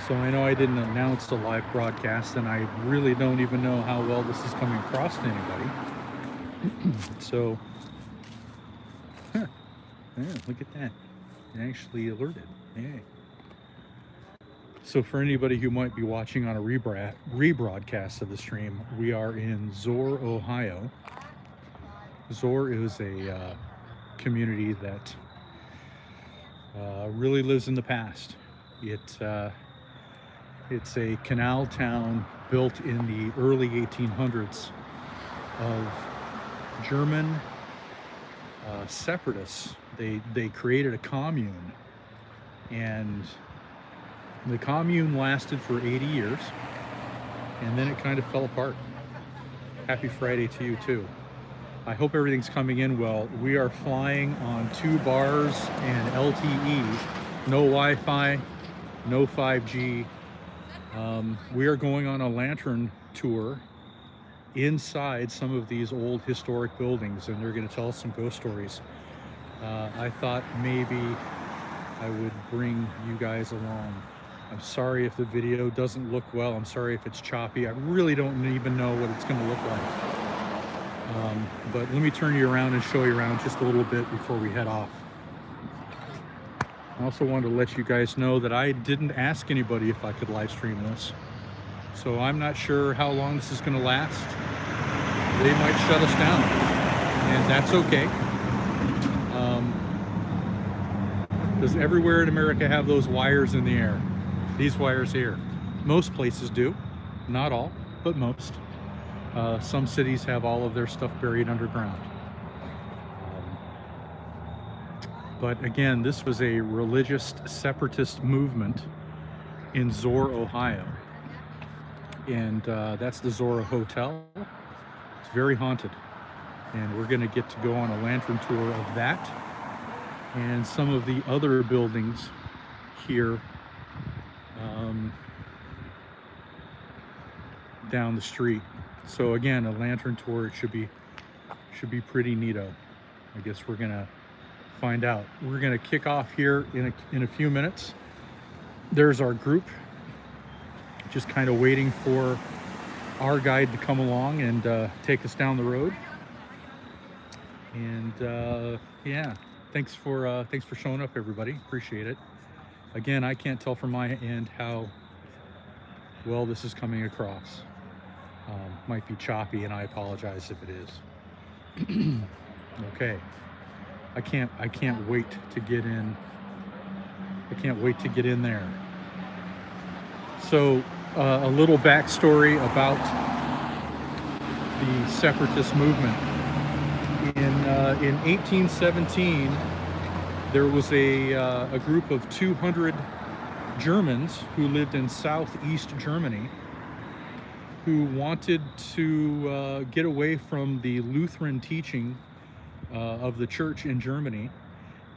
So I know I didn't announce the live broadcast, and I really don't even know how well this is coming across to anybody. So, huh, yeah, look at that. It actually alerted. Yay. So for anybody who might be watching on a rebroadcast of the stream, we are in Zoar, Ohio. Zoar is a community that really lives in the past. It's a canal town built in the early 1800s of German separatists. They created a commune, and the commune lasted for 80 years, and then it kind of fell apart. Happy Friday to you too. I hope everything's coming in well. We are flying on 2 bars and LTE, no Wi-Fi, no 5G. We are going on a lantern tour inside some of these old historic buildings, and they're going to tell us some ghost stories. I thought maybe I would bring you guys along. I'm sorry if the video doesn't look well. I'm sorry if it's choppy. I really don't even know what it's going to look like. But let me turn you around and show you around just a little bit before we head off. I also wanted to let you guys know that I didn't ask anybody if I could live stream this. So I'm not sure how long this is going to last. They might shut us down, and that's okay. Does everywhere in America have those wires in the air? These wires here. Most places do. Not all, but most. Some cities have all of their stuff buried underground. But again, this was a religious separatist movement in Zoar, Ohio. And that's the Zoar Hotel. It's very haunted. And we're going to get to go on a lantern tour of that and some of the other buildings here down the street. So again, a lantern tour. It should be pretty neato. I guess we're gonna find out. We're gonna kick off here in a few minutes. There's our group, just kind of waiting for our guide to come along and take us down the road. And yeah, thanks for showing up, everybody. Appreciate it. Again, I can't tell from my end how well this is coming across. Might be choppy, and I apologize if it is. Okay, I can't wait to get in. I can't wait to get in there. So a little backstory about the separatist movement. In 1817, there was a group of 200 Germans who lived in southeast Germany, who wanted to get away from the Lutheran teaching of the church in Germany,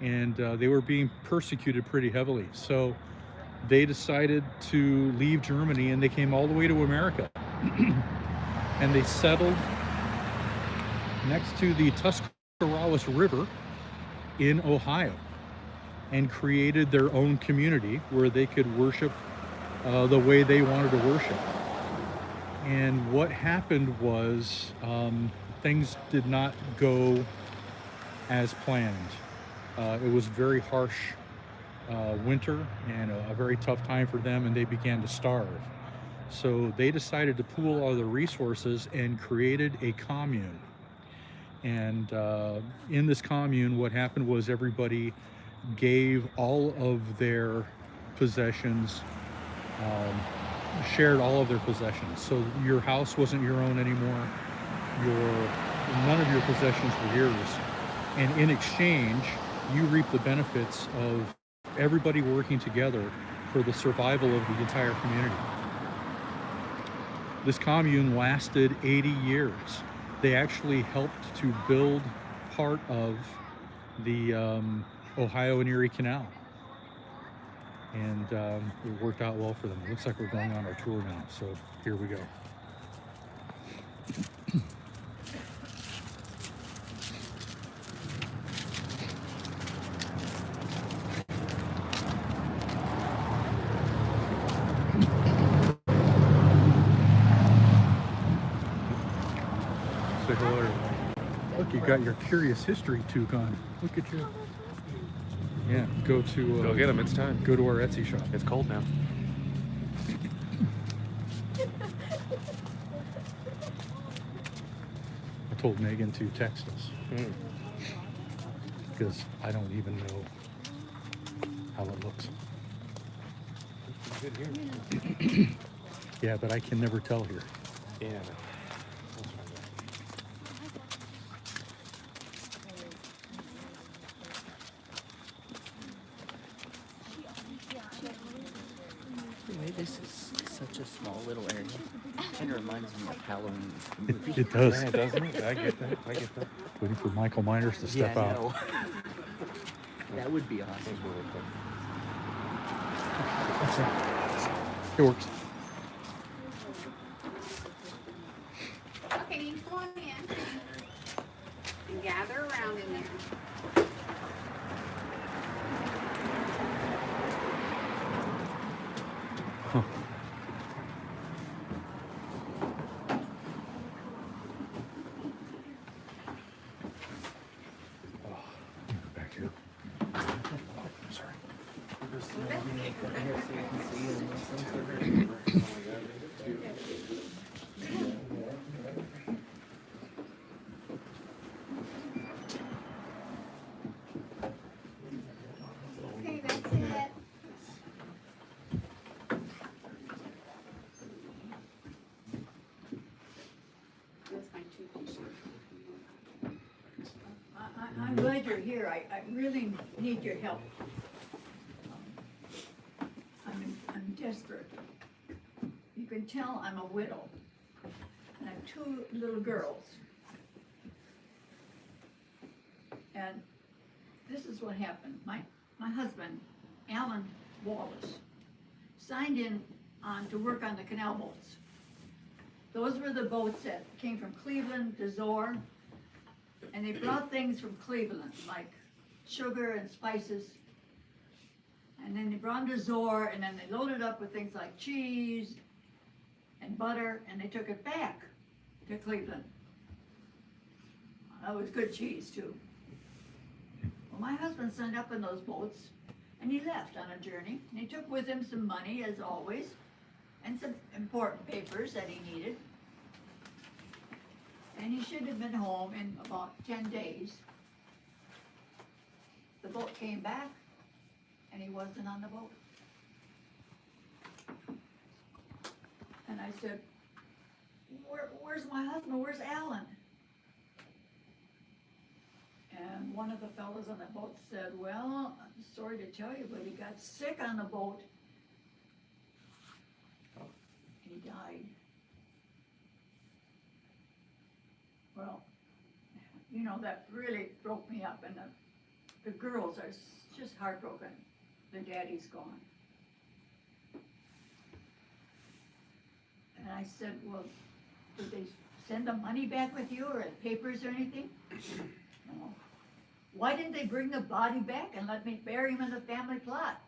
and they were being persecuted pretty heavily. So they decided to leave Germany, and they came all the way to America. And they settled next to the Tuscarawas River in Ohio and created their own community where they could worship the way they wanted to worship. And what happened was things did not go as planned. It was very harsh winter and a very tough time for them, and they began to starve. So they decided to pool all their resources and created a commune. And in this commune, what happened was everybody gave all of their possessions, shared all of their possessions. So your house wasn't your own anymore. None of your possessions were yours. And in exchange, you reap the benefits of everybody working together for the survival of the entire community. This commune lasted 80 years. They actually helped to build part of the Ohio and Erie Canal. And it worked out well for them. It looks like we're going on our tour now, so here we go. Say hello, everyone. Look, you got your Curious History toque on. Look at you. Yeah, go to... Go get them, it's time. Go to our Etsy shop. It's cold now. I told Megan to text us. Because I don't even know how it looks. Good here. Yeah, but I can never tell here. Yeah. Anyway, this is such a small little area. Kind of reminds me of Halloween. It does. Yeah, doesn't it? I get that. I get that. Waiting for Michael Myers to step I out. know. That would be awesome. That's really cool. It works. Okay, you come on in and gather around in there. Huh. Back here. I'm sorry. Okay, that's it. That's my two-piece. I'm glad you're here. I really need your help. I'm desperate. You can tell I'm a widow. And I have two little girls. And this is what happened. My husband, Alan Wallace, signed in on to work on the canal boats. Those were the boats that came from Cleveland to Zoar. And they brought things from Cleveland, like sugar and spices. And then they brought them to Zoar, and then they loaded up with things like cheese and butter, and they took it back to Cleveland. That was good cheese, too. Well, my husband signed up in those boats, and he left on a journey. And he took with him some money, as always, and some important papers that he needed. And he should have been home in about 10 days. The boat came back, and he wasn't on the boat. And I said, where's my husband? Where's Alan? And one of the fellows on the boat said, well, I'm sorry to tell you, but he got sick on the boat. And he died. Well, you know, that really broke me up, and the girls are just heartbroken. Their daddy's gone. And I said, well, did they send the money back with you, or papers or anything? No. Why didn't they bring the body back and let me bury him in the family plot?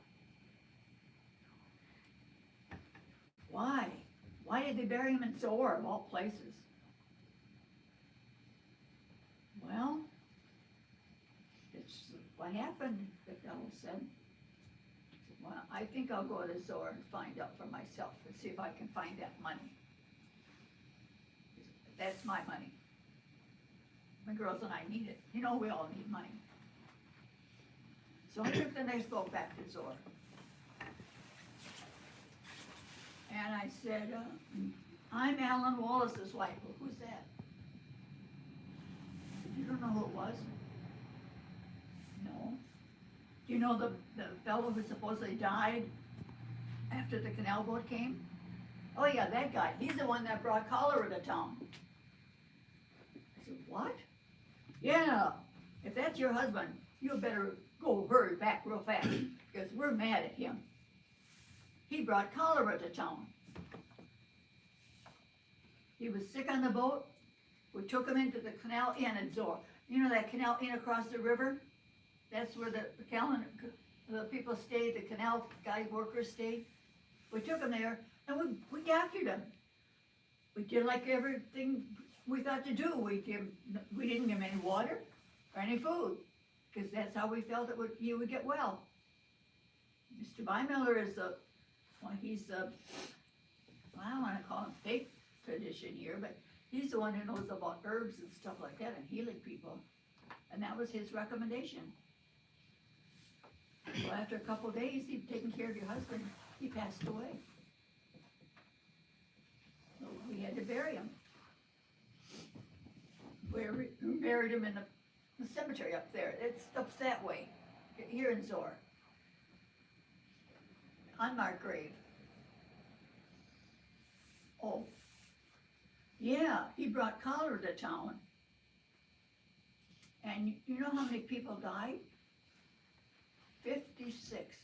Why? Why did they bury him in Zoar, of all places? Well, it's what happened, the fellow said. Well, I think I'll go to Zoar and find out for myself and see if I can find that money. That's my money. My girls and I need it. You know, we all need money. So I took the next boat back to Zoar. And I said, I'm Alan Wallace's wife. Well, who's that? You don't know who it was? No. Do you know the fellow who supposedly died after the canal boat came? Oh yeah, that guy. He's the one that brought cholera to town. I said, what? Yeah, if that's your husband, you better go hurry back real fast, because we're mad at him. He brought cholera to town. He was sick on the boat. We took him into the Canal Inn at Zoar. You know that Canal Inn across the river? That's where the people stayed, the canal guy workers stayed. We took him there, and we doctored him. We did like everything we thought to do. We didn't give him any water or any food, because that's how we felt he would get well. Mr. Weimiller is he's I don't wanna call him fake tradition here, but he's the one who knows about herbs and stuff like that and healing people. And that was his recommendation. Well, after a couple of days, he'd taken care of your husband, he passed away. So we had to bury him. We buried him in the cemetery up there. It's up that way, here in Zoar. Unmarked grave. Oh, yeah, he brought cholera to town. And you know how many people died? 56.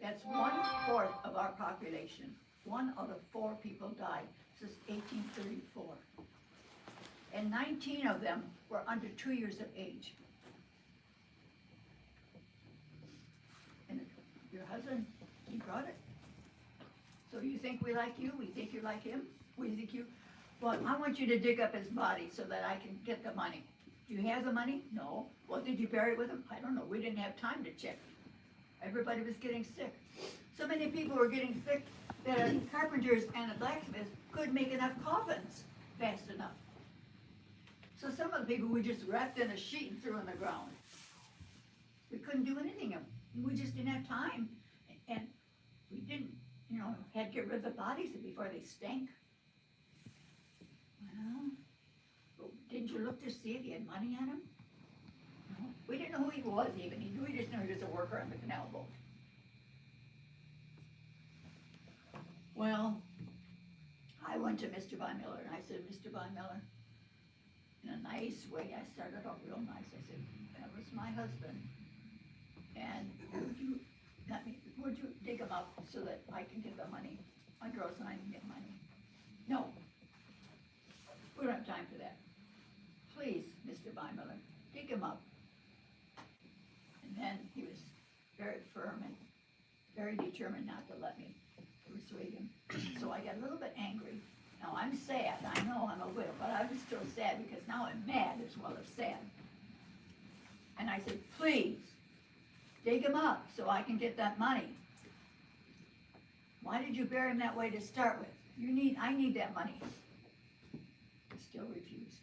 That's 1/4 of our population. 1 out of 4 people died. This is 1834. And 19 of them were under 2 years of age. And your husband, he brought it. So you think we like you? We think you like him? We think you? Well, I want you to dig up his body so that I can get the money. Do you have the money? No. Well, did you bury it with him? I don't know. We didn't have time to check. Everybody was getting sick. So many people were getting sick that carpenters and blacksmiths couldn't make enough coffins fast enough. So some of the people we just wrapped in a sheet and threw on the ground. We couldn't do anything. We just didn't have time. And we didn't, had to get rid of the bodies before they stank. Well, didn't you look to see if he had money on him? No. We didn't know who he was even. We just knew he was a worker on the canal boat. Well, I went to Mr. Weimiller and I said, Mr. Weimiller, in a nice way, I started out real nice. I said, that was my husband. And would you dig him up so that I can get the money? My girls and I can get money. No. We don't have time for that. Please, Mr. Weimiller, dig him up. And then he was very firm and very determined not to let me persuade him. So I got a little bit angry. Now I'm sad. I know I'm a widow, but I'm still sad because now I'm mad as well as sad. And I said, please, dig him up so I can get that money. Why did you bury him that way to start with? I need that money. He still refused.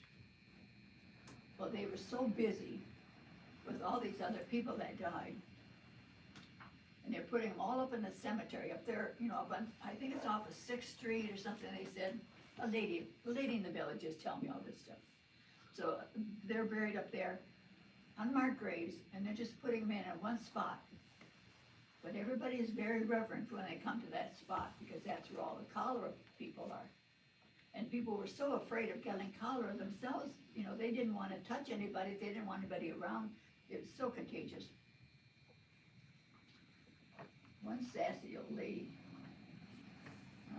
Well, they were so busy with all these other people that died. And they're putting them all up in the cemetery up there, up on, I think it's off of 6th Street or something. They said, a lady in the village is telling me all this stuff. So they're buried up there, unmarked graves, and they're just putting them in one spot. But everybody is very reverent when they come to that spot because that's where all the cholera people are. And people were so afraid of getting cholera themselves, they didn't want to touch anybody, they didn't want anybody around. It was so contagious. One sassy old lady,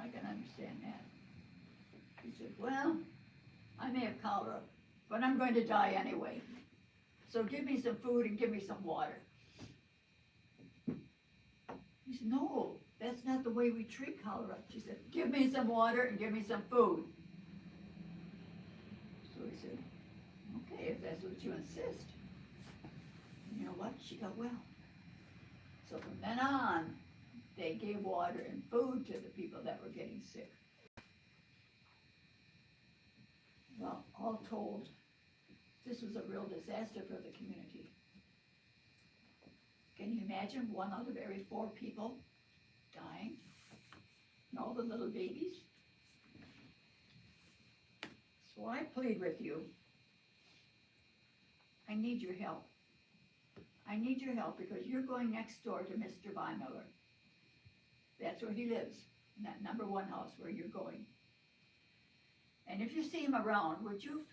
I can understand that. She said, well, I may have cholera, but I'm going to die anyway. So give me some food and give me some water. He said, no, that's not the way we treat cholera. She said, give me some water and give me some food. So he said, okay, if that's what you insist. And you know what? She got well. So from then on, they gave water and food to the people that were getting sick. Well, all told, this was a real disaster for the community. Can you imagine 1 out of every 4 people dying? And all the little babies? So I plead with you, I need your help. I need your help because you're going next door to Mr. Weimiller. That's where he lives, in that number 1 house where you're going. And if you see him around, would you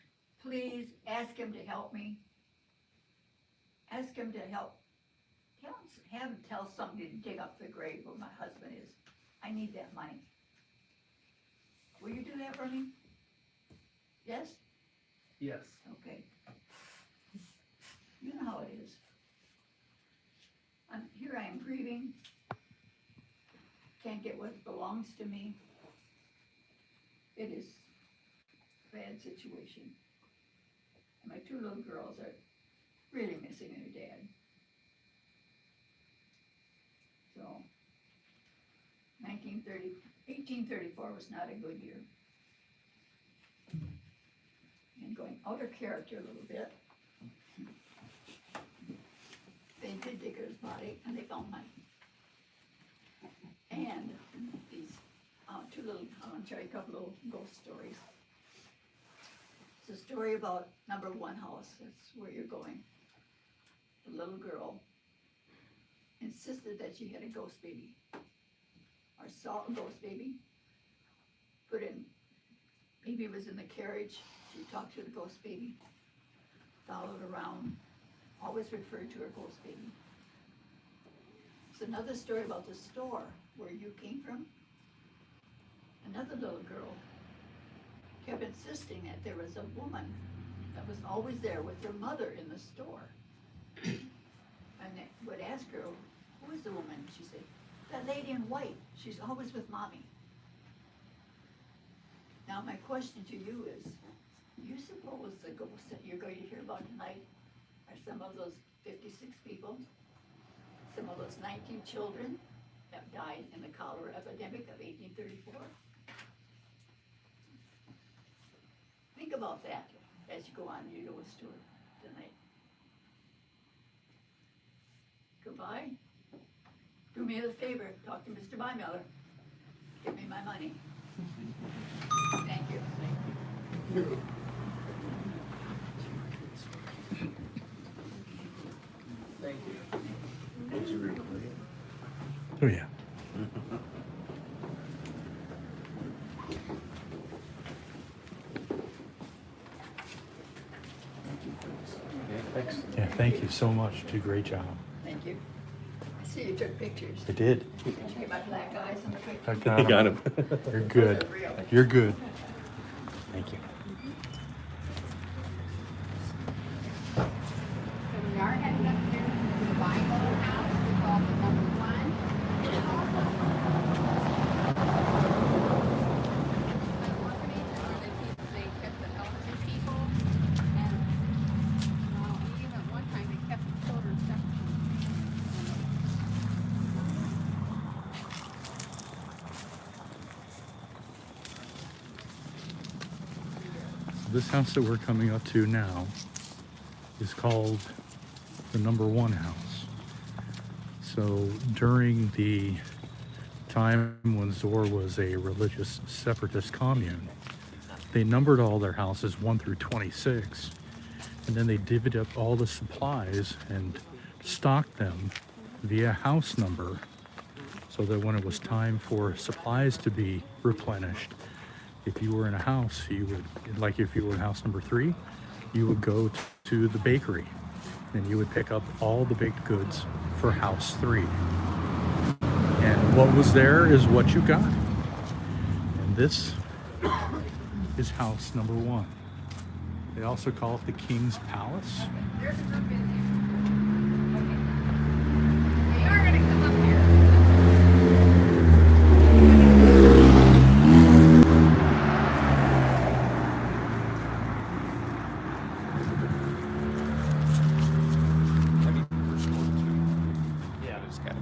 please ask him to help me? Ask him to help. Have him tell somebody to dig up the grave where my husband is. I need that money. Will you do that for me? Yes? Yes. Okay. You know how it is. Here I am grieving. Can't get what belongs to me. It is bad situation. And my two little girls are really missing their dad. So, 1834 was not a good year. And going out of character a little bit, they did dig his body and they found money. And these two little, I want to tell you a couple little ghost stories. It's a story about number one house, that's where you're going. The little girl insisted that she had a ghost baby, or saw a ghost baby, baby was in the carriage, she talked to the ghost baby, followed around, always referred to her ghost baby. It's another story about the store where you came from. Another little girl kept insisting that there was a woman that was always there with her mother in the store. And they would ask her, who is the woman? She'd say, that lady in white, she's always with mommy. Now my question to you is, you suppose the ghosts that you're going to hear about tonight are some of those 56 people, some of those 19 children that died in the cholera epidemic of 1834? Think about that as you go on your ghost tour tonight. Goodbye. Do me a favor, talk to Mr. Bymiller. Give me my money. Thank you. Thank you. Did you record it? Oh, yeah. Yeah, thanks. Yeah, thank you so much. You did a great job. Thank you. I see you took pictures. I did. Did you get my black eyes in the picture? I got You got him. him. You're good. You're good. Thank you. So we are heading up here to the Bible house, we call it number one. An orphanage where they kept the elderly people, and even at one time they kept the children separate from the This house that we're coming up to now is called the number one house. So during the time when Zoar was a religious separatist commune, they numbered all their houses 1 through 26, and then they divvied up all the supplies and stocked them via house number, so that when it was time for supplies to be replenished, if you were in a house, you would, like if you were in house number 3, you would go to the bakery and you would pick up all the baked goods for house 3. And what was there is what you got. And this is house number 1. They also call it the King's Palace. There's a group in there. Okay. They are gonna come up here. Yeah, it's got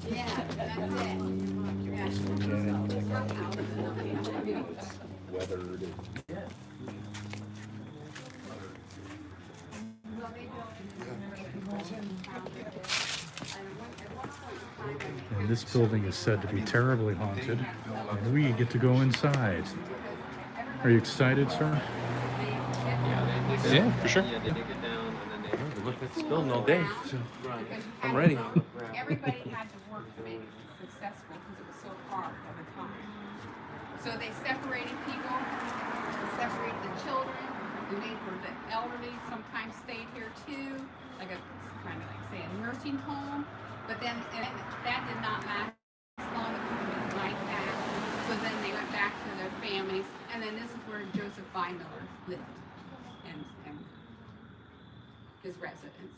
Yeah, that's it. Yeah. weathered. And this building is said to be terribly haunted, and we get to go inside. Are you excited, sir? Yeah, for sure. Yeah, they dig it down and then they. Look, it's building all day, so Right. I'm ready. Everybody had to work to make it successful because it was so hard at the time. So they separated people, separated the children, they made for the elderly, sometimes stayed here too, like a kind of like say a nursing home. But then that did not last long, the people didn't like that. So then they went back to their families, and then this is where Joseph Bymiller lived and his residence.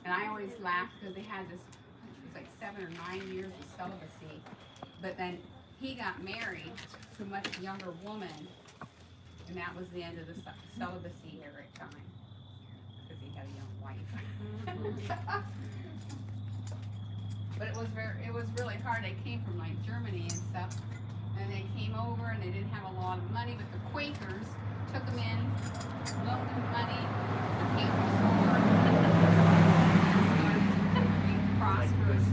And I always laughed because they had this, it was like 7 or 9 years of celibacy. But then he got married to a much younger woman, and that was the end of the celibacy era time. Because he had a young wife. But it was really hard. They came from like Germany and stuff. And they came over and they didn't have a lot of money, but the Quakers took them in, loaned them money, became poor, started being prosperous.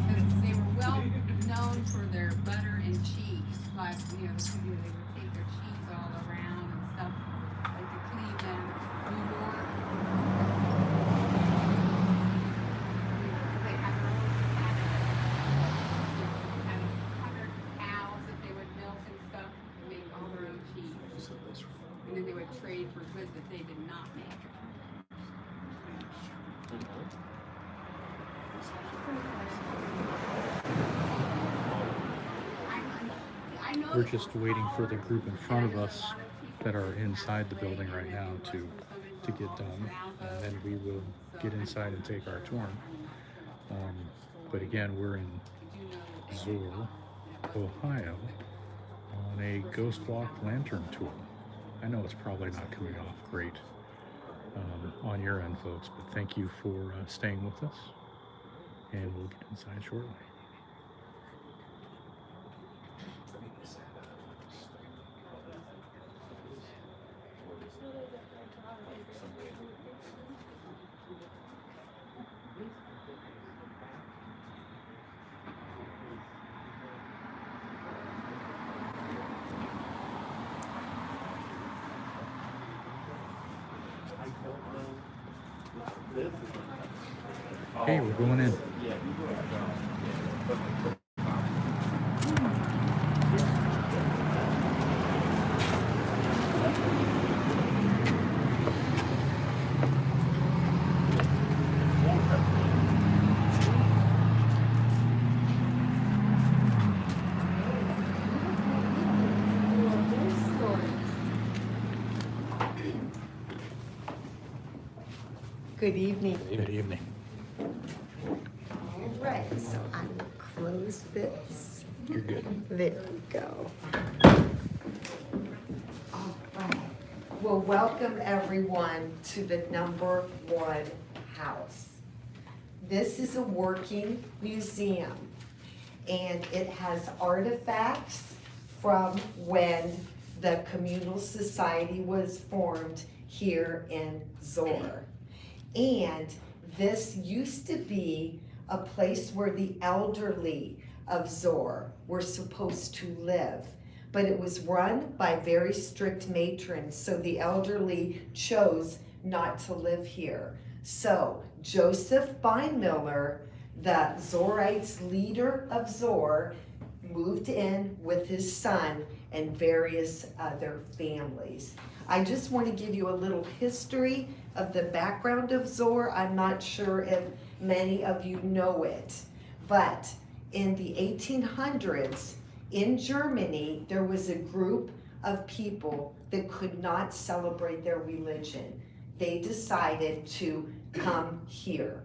Because they were well known for their butter and cheese. Like, you know, they would take their cheese all around and stuff, like to Cleveland, New York. They had their own cows that they would milk and stuff to make all their own cheese. And then they would trade for goods that they did not make. We're just waiting for the group in front of us that are inside the building right now to get done, and then we will get inside and take our tour. But again, we're in Zoar, Ohio, on a Ghost Walk Lantern tour. I know it's probably not coming off great on your end, folks, but thank you for staying with us, and we'll get inside shortly. Hey, we're going in. Good evening. Good evening. All right, so I will close this. You're good. There we go. All right. Well, welcome everyone to the #1 house. This is a working museum, and it has artifacts from when the communal society was formed here in Zoar. And this used to be a place where the elderly of Zoar were supposed to live. But it was run by very strict matrons, so the elderly chose not to live here. So Joseph Beinmiller, the Zoarites leader of Zoar, moved in with his son and various other families. I just want to give you a little history of the background of Zoar. I'm not sure if many of you know it, but in the 1800s in Germany, there was a group of people that could not celebrate their religion. They decided to come here.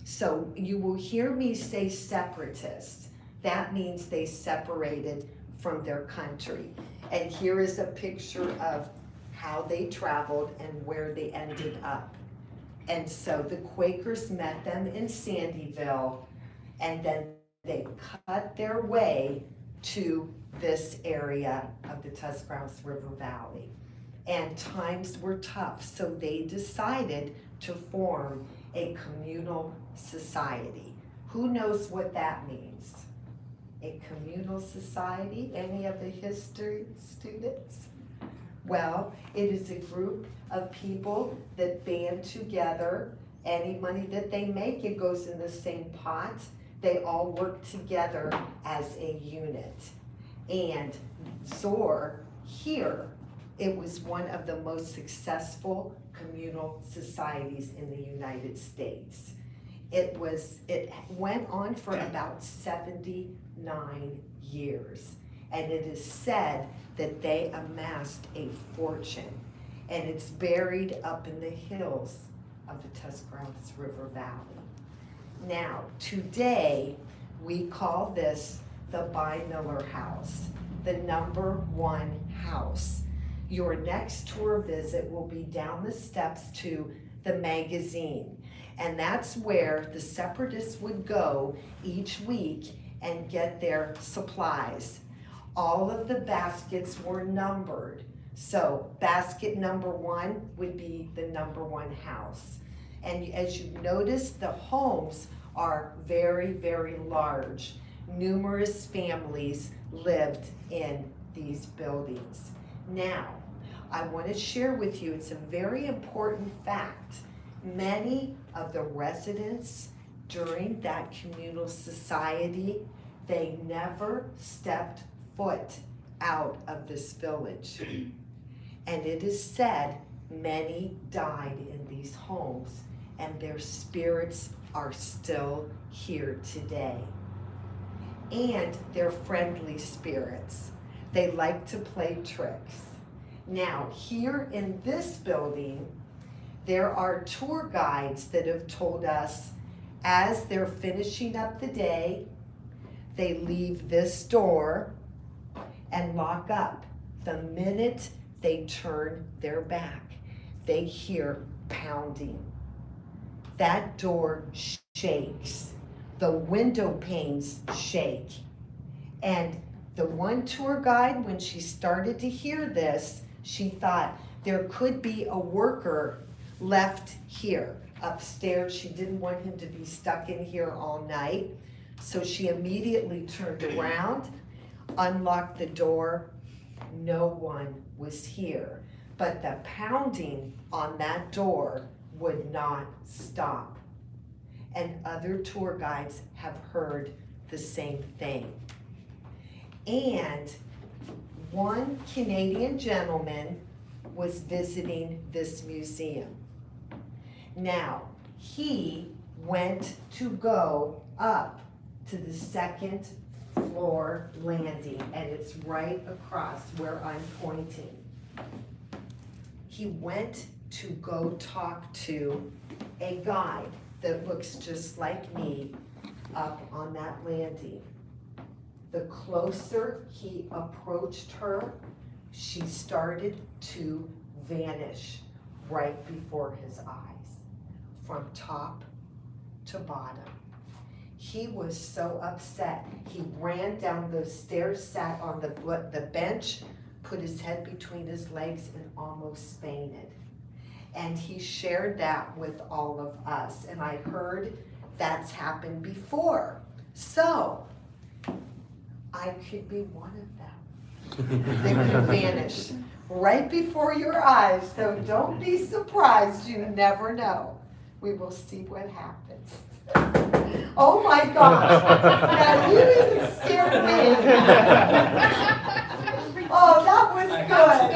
So you will hear me say separatists. That means they separated from their country. And here is a picture of how they traveled and where they ended up. And so the Quakers met them in Sandyville, and then they cut their way to this area of the Tuscarawas River Valley. And times were tough, so they decided to form a communal society. Who knows what that means? A communal society? Any of the history students? Well, it is a group of people that band together. Any money that they make, it goes in the same pot. They all work together as a unit. And Zoar here, it was one of the most successful communal societies in the United States. It went on for about 79 years. And it is said that they amassed a fortune. And it's buried up in the hills of the Tuscarawas River Valley. Now, today, we call this the By Miller House, the #1 house. Your next tour visit will be down the steps to the magazine. And that's where the separatists would go each week and get their supplies. All of the baskets were numbered. So basket #1 would be the #1 house. And as you notice, the homes are very, very large. Numerous families lived in these buildings. Now, I want to share with you, it's a very important fact. Many of the residents during that communal society, they never stepped foot out of this village. And it is said many died in these homes, and their spirits are still here today. And they're friendly spirits. They like to play tricks. Now, here in this building, there are tour guides that have told us as they're finishing up the day, they leave this door and lock up. The minute they turn their back, they hear pounding. That door shakes. The window panes shake. And the one tour guide, when she started to hear this, she thought there could be a worker left here upstairs. She didn't want him to be stuck in here all night. So she immediately turned around, unlocked the door. No one was here. But the pounding on that door would not stop. And other tour guides have heard the same thing. And one Canadian gentleman was visiting this museum. Now, he went to go up to the second floor landing, and it's right across where I'm pointing. He went to go talk to a guide that looks just like me up on that landing. The closer he approached her, she started to vanish right before his eyes, from top to bottom. He was so upset. He ran down those stairs, sat on the bench, put his head between his legs, and almost fainted. And he shared that with all of us. And I heard that's happened before. So I could be one of them. They could vanish right before your eyes. So don't be surprised. You never know. We will see what happens. Oh my gosh. Now you even scared me. Oh, that was good.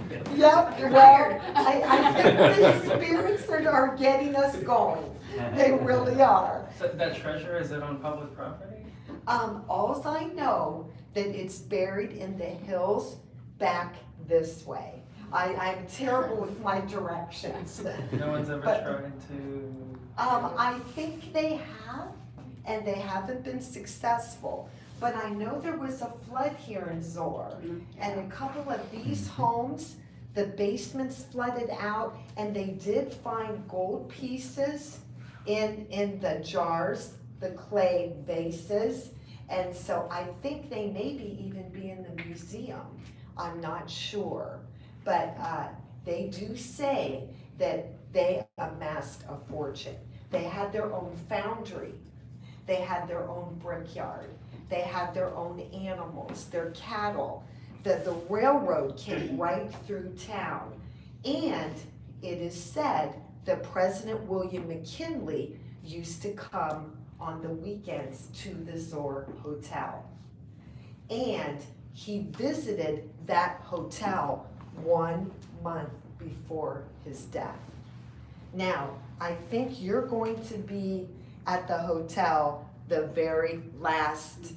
Good. Yep, well, I think the spirits are getting us going. They really are. So that treasure, is it on public property? Alls I know that it's buried in the hills back this way. I'm terrible with my directions. No one's ever But- tried to? I think they have, and they haven't been successful. But I know there was a flood here in Zoar, and a couple of these homes, the basements flooded out, and they did find gold pieces in the jars, the clay vases. And so I think they maybe even be in the museum. I'm not sure. But they do say that they amassed a fortune. They had their own foundry. They had their own brickyard. They had their own animals, their cattle. The railroad came right through town. And it is said that President William McKinley used to come on the weekends to the Zoar Hotel. And he visited that hotel 1 month before his death. Now, I think you're going to be at the hotel the very last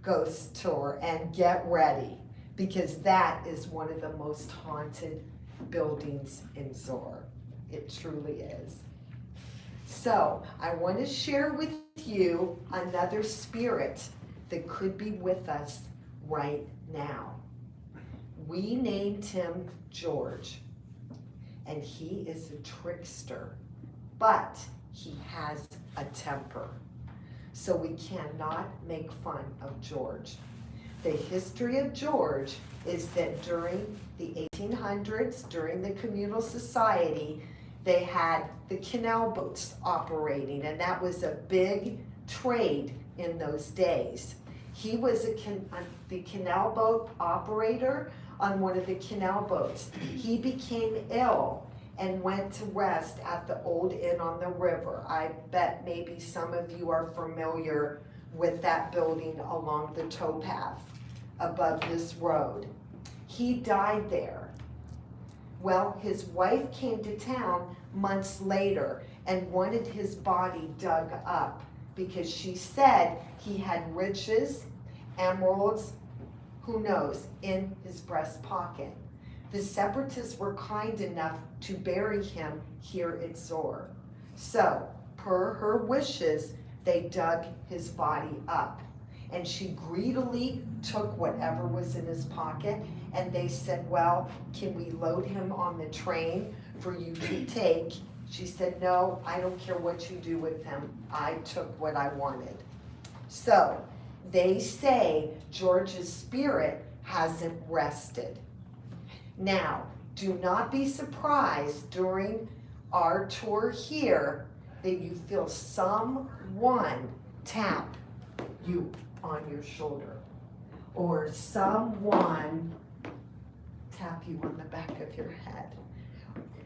ghost tour, and get ready, because that is one of the most haunted buildings in Zoar. It truly is. So I want to share with you another spirit that could be with us right now. We named him George, and he is a trickster, but he has a temper. So we cannot make fun of George. The history of George is that during the 1800s, during the communal society, they had the canal boats operating, and that was a big trade in those days. He was the canal boat operator on one of the canal boats. He became ill and went to rest at the old inn on the river. I bet maybe some of you are familiar with that building along the towpath above this road. He died there. Well, his wife came to town months later and wanted his body dug up because she said he had riches, emeralds, who knows, in his breast pocket. The separatists were kind enough to bury him here at Zoar. So, per her wishes, they dug his body up. And she greedily took whatever was in his pocket, and they said, well, can we load him on the train for you to take? She said, no, I don't care what you do with him. I took what I wanted. So, they say George's spirit hasn't rested. Now, do not be surprised during our tour here that you feel someone tap you on your shoulder, or someone tap you on the back of your head.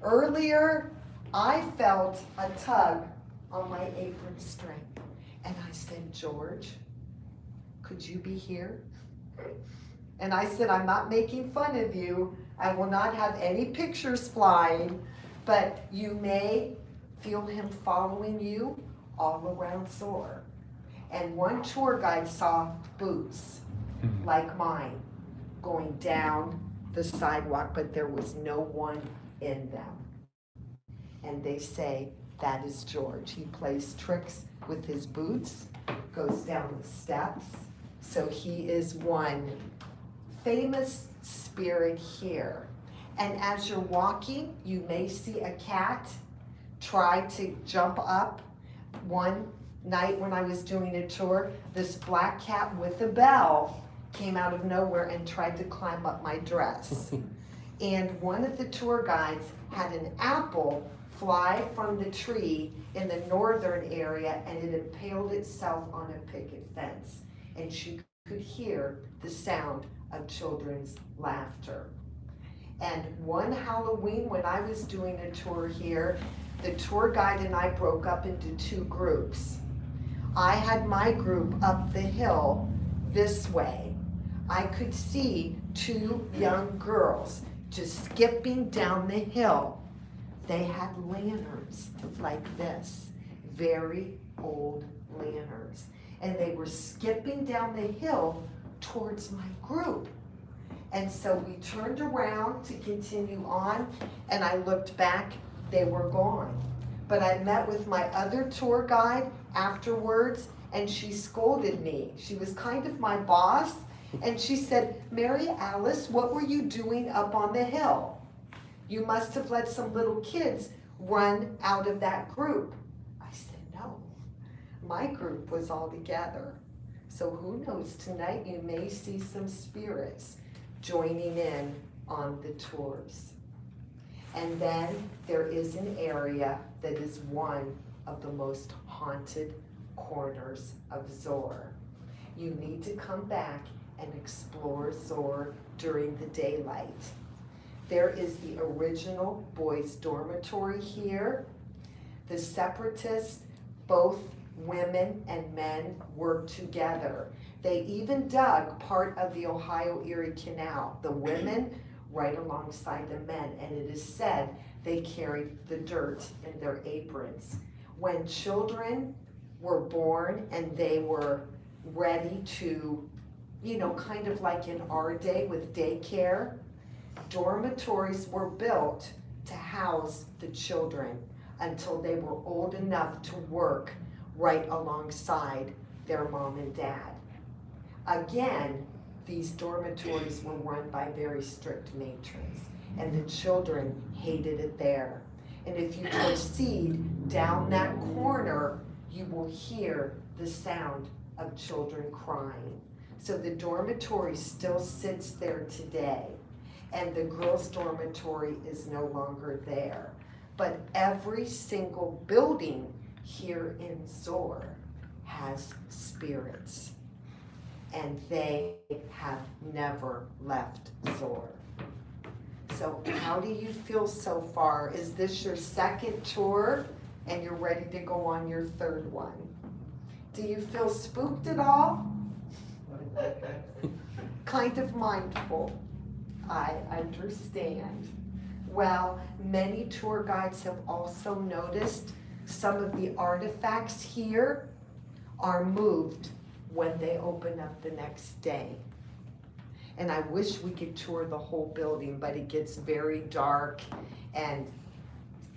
Earlier, I felt a tug on my apron string, and I said, George, could you be here? And I said, I'm not making fun of you. I will not have any pictures flying, but you may feel him following you all around Zoar. And one tour guide saw boots like mine going down the sidewalk, but there was no one in them. And they say that is George. He plays tricks with his boots, goes down the steps. So he is one famous spirit here. And as you're walking, you may see a cat try to jump up. One night when I was doing a tour, this black cat with a bell came out of nowhere and tried to climb up my dress. And one of the tour guides had an apple fly from the tree in the northern area, and it impaled itself on a picket fence. And she could hear the sound of children's laughter. And one Halloween when I was doing a tour here, the tour guide and I broke up into two groups. I had my group up the hill this way. I could see two young girls just skipping down the hill. They had lanterns like this, very old lanterns. And they were skipping down the hill towards my group. And so we turned around to continue on, and I looked back, they were gone. But I met with my other tour guide afterwards, and she scolded me. She was kind of my boss, and she said, Mary Alice, what were you doing up on the hill? You must have let some little kids run out of that group. I said, no, my group was all together. So who knows, tonight you may see some spirits joining in on the tours. And then there is an area that is one of the most haunted corners of Zoar. You need to come back and explore Zoar during the daylight. There is the original boys' dormitory here. The separatists, both women and men, worked together. They even dug part of the Ohio Erie Canal, the women right alongside the men, and it is said they carried the dirt in their aprons. When children were born and they were ready to, kind of like in our day with daycare, dormitories were built to house the children until they were old enough to work right alongside their mom and dad. Again, these dormitories were run by very strict matrons, and the children hated it there. And if you proceed down that corner, you will hear the sound of children crying. So the dormitory still sits there today, and the girls' dormitory is no longer there. But every single building here in Zoar has spirits, and they have never left Zoar. So how do you feel so far? Is this your second tour and you're ready to go on your third one? Do you feel spooked at all? Kind of mindful. I understand. Well, many tour guides have also noticed some of the artifacts here are moved when they open up the next day. And I wish we could tour the whole building, but it gets very dark and,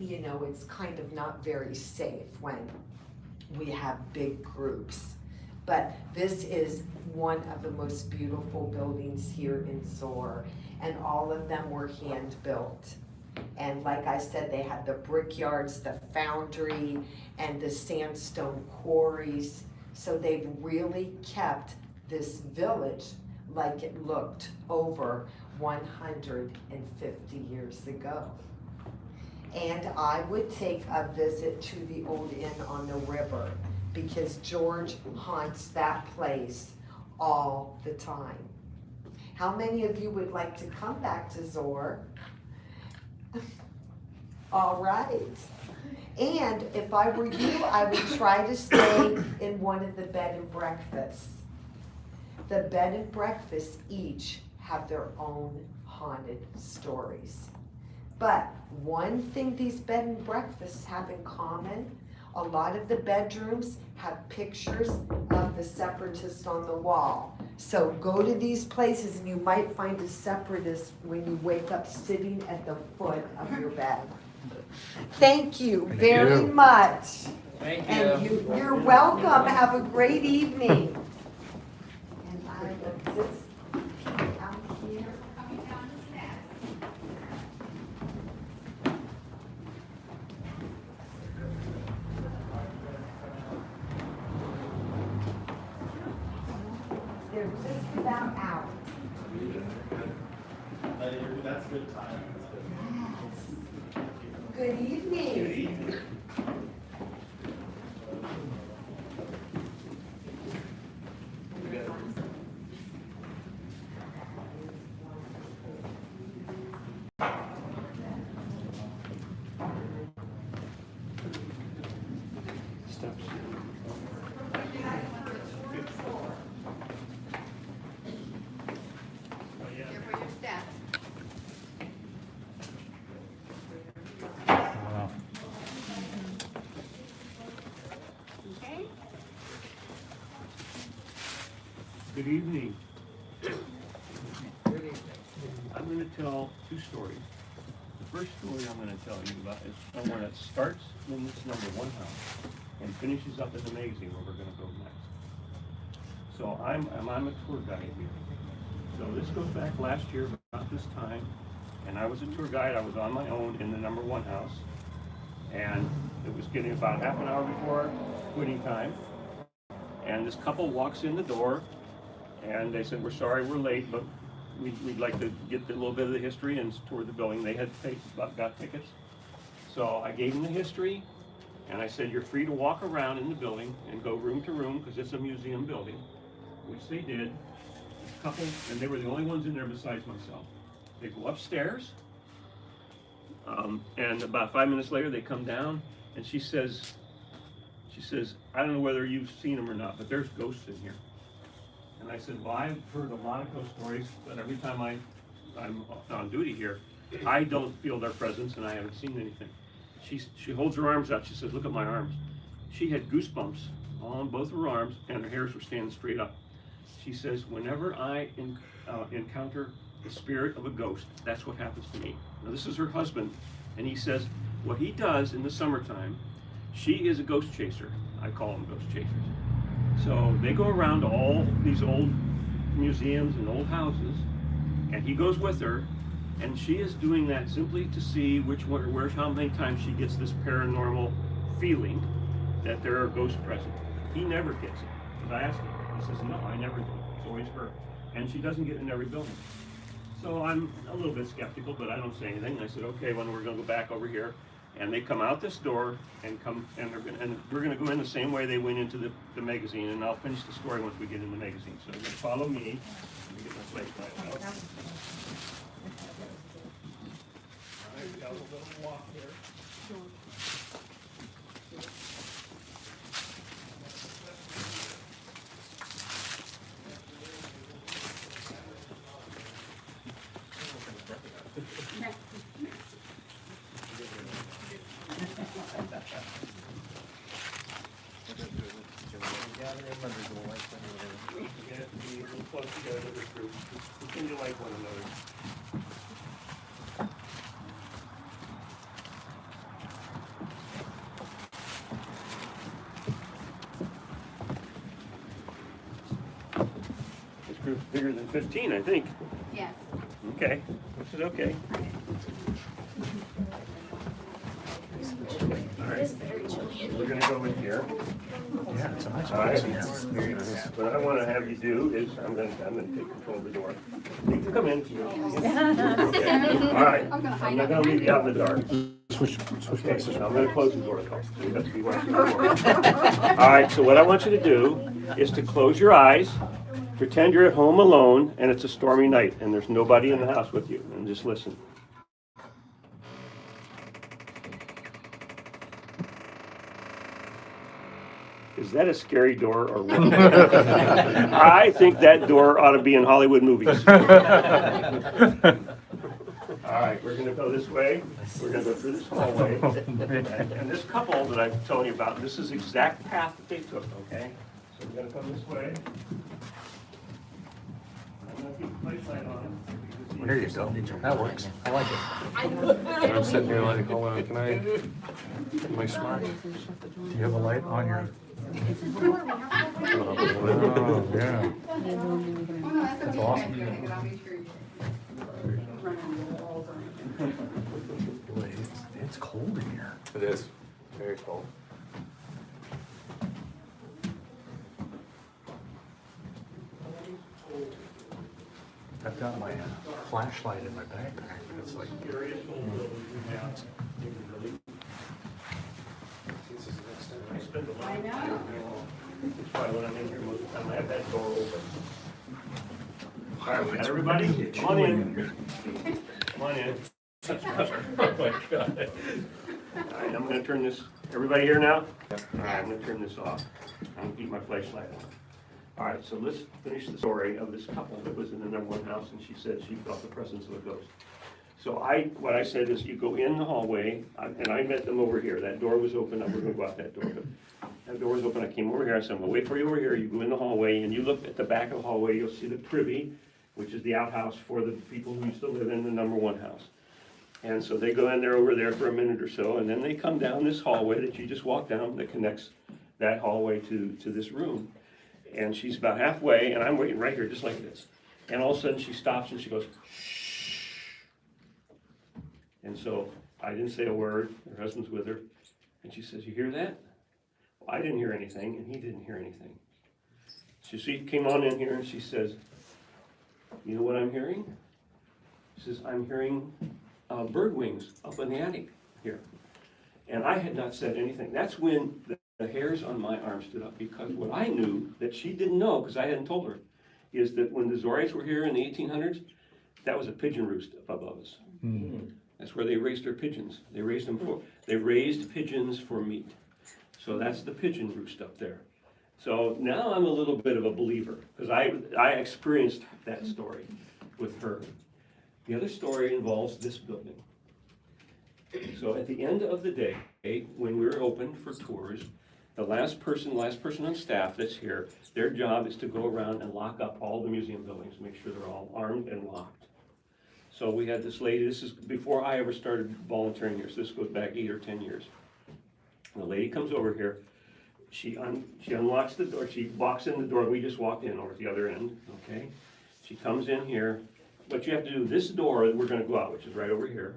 you know, it's kind of not very safe when we have big groups. But this is one of the most beautiful buildings here in Zoar, and all of them were hand built. And like I said, they had the brickyards, the foundry, and the sandstone quarries. So they've really kept this village like it looked over 150 years ago. And I would take a visit to the old inn on the river because George haunts that place all the time. How many of you would like to come back to Zoar? All right. And if I were you, I would try to stay in one of the bed and breakfasts. The bed and breakfasts each have their own haunted stories. But one thing these bed and breakfasts have in common, a lot of the bedrooms have pictures of the separatists on the wall. So go to these places and you might find a separatist when you wake up sitting at the foot of your bed. Thank you very much. Thank you. And you're welcome. Have a great evening. And I will just out here. Coming down the steps. They're just about out. That's good time. Good evening. Steps. Here for your steps. Wow. Okay? Good evening. I'm going to tell two stories. The first story I'm going to tell you about is someone that starts in this number one house and finishes up in the magazine where we're going to go next. So I'm a tour guide here. So this goes back last year about this time, and I was a tour guide. I was on my own in the number one house, and it was getting about half an hour before quitting time, and this couple walks in the door, and they said, "We're sorry we're late, but we'd like to get a little bit of the history and tour the building." They had got tickets. So I gave them the history, and I said, "You're free to walk around in the building and go room to room because it's a museum building," which they did. This couple, and they were the only ones in there besides myself. They go upstairs, and about 5 minutes later they come down, and she says, "I don't know whether you've seen them or not, but there's ghosts in here." And I said, "Well, I've heard a lot of ghost stories, but every time I'm on duty here, I don't feel their presence and I haven't seen anything." She holds her arms out. She says, "Look at my arms." She had goosebumps on both her arms and her hairs were standing straight up. She says, "Whenever I encounter the spirit of a ghost, that's what happens to me." Now this is her husband And he says what he does in the summertime, she is a ghost chaser. I call them ghost chasers. So they go around to all these old museums and old houses, and he goes with her, and she is doing that simply to see which one, or how many times she gets this paranormal feeling that there are ghosts present. He never gets it. Because I asked him, he says, no, I never do. It's always her. And she doesn't get in every building. So I'm a little bit skeptical, but I don't say anything. I said, okay, well, we're gonna go back over here. And they come out this door and we're gonna go in the same way they went into the magazine, and I'll finish the story once we get in the magazine. So just follow me. Let me get my flashlight out. All right, we got a little walk here. Yeah, be a little close together with this group. Continue to like one another. This group's bigger than 15, I think. Yes. Okay, this is okay. All right, we're gonna go in here. Yeah, it's a nice All right. place. Very nice. What I want to have you do is, I'm gonna take control of the door. You can come in if you want. Okay. All right, I'm not gonna leave you out in the dark. Switch Okay, places. so I'm gonna close the door though, so you have to be watching the door. All right, so what I want you to do is to close your eyes, pretend you're at home alone, and it's a stormy night, and there's nobody in the house with you, and just listen. Is that a scary door or what? I think that door ought to be in Hollywood movies. All right, we're gonna go this way. We're gonna go through this hallway. And this couple that I'm telling you about, this is the exact path that they took, okay? So we're gonna come this way. I'm gonna keep the flashlight on. There you go. That works. I like it. I'm sitting here like, hold on, can I, am I smart? You have a light on your. Oh, yeah. Oh, no, that's okay. awesome. You guys do it. I'll make sure you run into the walls or anything. Boy, it's cold in here. It is, very cold. I've got my flashlight in my backpack, but it's like. I know. It's probably when I'm in here most of the time, I have that door open. All right, we got everybody? Come on in. Come on in. Oh my God. All right, I'm gonna turn this, everybody here now? All right, I'm gonna turn this off. I'm gonna keep my flashlight on. All right, so let's finish the story of this couple that was in the #1 house, and she said she felt the presence of a ghost. So what I said is you go in the hallway, and I met them over here. That door was open, we're gonna go out that door. But that door was open, I came over here, I said, I'm gonna wait for you over here. You go in the hallway, and you look at the back of the hallway, you'll see the privy, which is the outhouse for the people who used to live in the #1 house. And so they go in there over there for a minute or so, and then they come down this hallway that you just walked down that connects that hallway to this room. And she's about halfway, and I'm waiting right here, just like this. And all of a sudden, she stops and she goes, shh. And so I didn't say a word. Her husband's with her. And she says, you hear that? Well, I didn't hear anything, and he didn't hear anything. So she came on in here, and she says, you know what I'm hearing? She says, I'm hearing bird wings up in the attic here. And I had not said anything. That's when the hairs on my arm stood up, because what I knew that she didn't know, because I hadn't told her, is that when the Zoars were here in the 1800s, that was a pigeon roost up above us. That's where they raised their pigeons. They raised pigeons for meat. So that's the pigeon roost up there. So now I'm a little bit of a believer, because I experienced that story with her. The other story involves this building. So at the end of the day, when we're open for tours, the last person on staff that's here, their job is to go around and lock up all the museum buildings, make sure they're all armed and locked. So we had this lady, this is before I ever started volunteering here, so this goes back 8 or 10 years. The lady comes over here, she unlocks the door, she walks in the door, we just walked in over at the other end, okay? She comes in here, what you have to do, this door that we're gonna go out, which is right over here,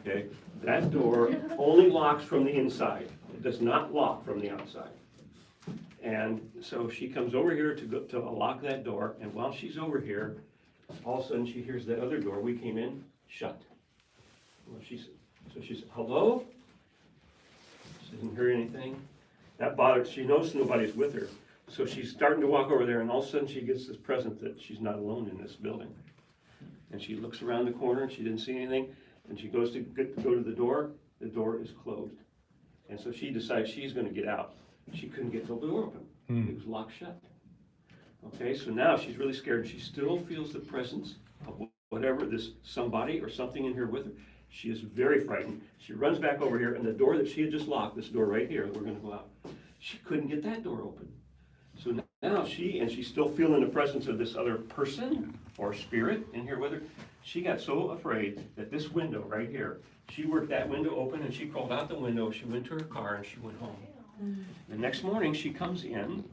okay? That door only locks from the inside, it does not lock from the outside. And so she comes over here to unlock that door, and while she's over here, all of a sudden she hears that other door we came in shut. Well, she said, hello? She didn't hear anything. That bothers, she knows nobody's with her. So she's starting to walk over there, and all of a sudden she gets this present that she's not alone in this building. And she looks around the corner, and she didn't see anything, and she goes to go to the door is closed. And so she decides she's gonna get out. She couldn't get the door open. It was locked shut. Okay, so now she's really scared. She still feels the presence of whatever, this somebody or something in here with her. She is very frightened. She runs back over here, and the door that she had just locked, this door right here, we're gonna go out, she couldn't get that door open. So now she's still feeling the presence of this other person or spirit in here with her. She got so afraid that this window right here, she worked that window open, and she crawled out the window, she went to her car, and she went home. The next morning, she comes in,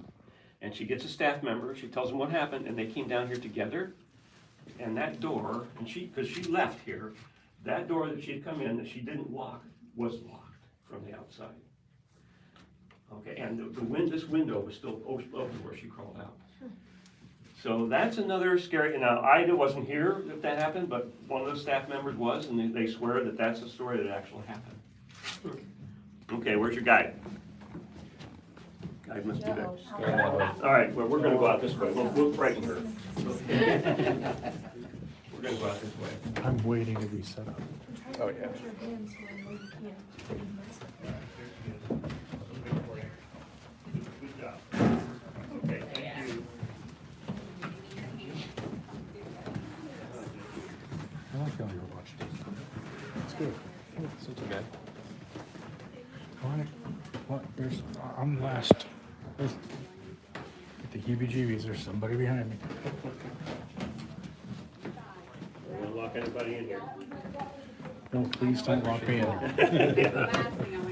and she gets a staff member, she tells them what happened, and they came down here together, and that door, and because she left here, that door that she'd come in that she didn't lock was locked from the outside. Okay, and this window was still open where she crawled out. So that's another scary, now I wasn't here if that happened, but one of the staff members was, and they swear that that's a story that actually happened. Okay, where's your guide? Guide must be there. All right, well, we're gonna go out this way, we'll frighten her. We're gonna go out this way. I'm waiting to be set up. Oh, yeah. Good job. Okay, thank you. I like how you're watching. It's good. It's not too bad. I'm last. Get the heebie-jeebies. There's somebody behind me. We're gonna lock anybody in here. No, please don't lock me in.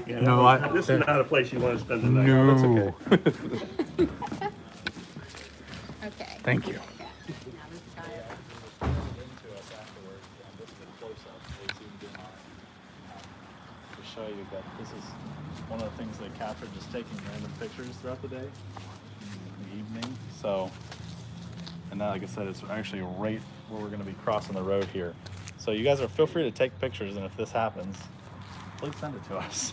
Yeah, No, this is not a place you wanna spend the night. No. That's okay. Okay. Thank you. To show you that this is one of the things they captured, just taking random pictures throughout the day, in the evening. So, and now, like I said, it's actually right where we're going to be crossing the road here. So you guys feel free to take pictures, and if this happens, please send it to us.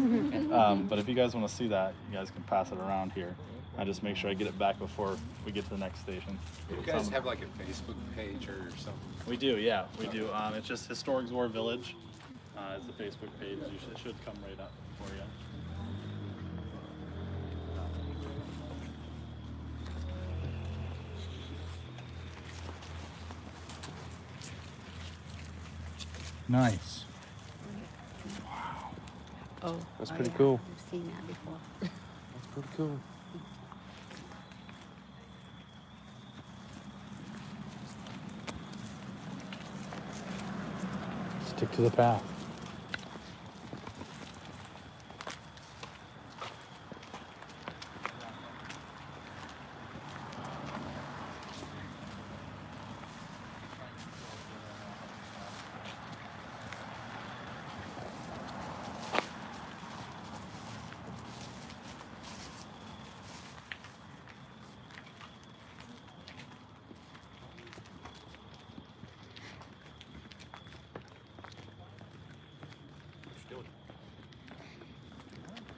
But if you guys want to see that, you guys can pass it around here. I just make sure I get it back before we get to the next station. You guys have like a Facebook page or something? We do, yeah, we do. It's just Historic Zoar Village. It's the Facebook page. It should come right up for you. Nice. Oh, That's pretty cool. I've seen that before. That's pretty cool. Stick to the path.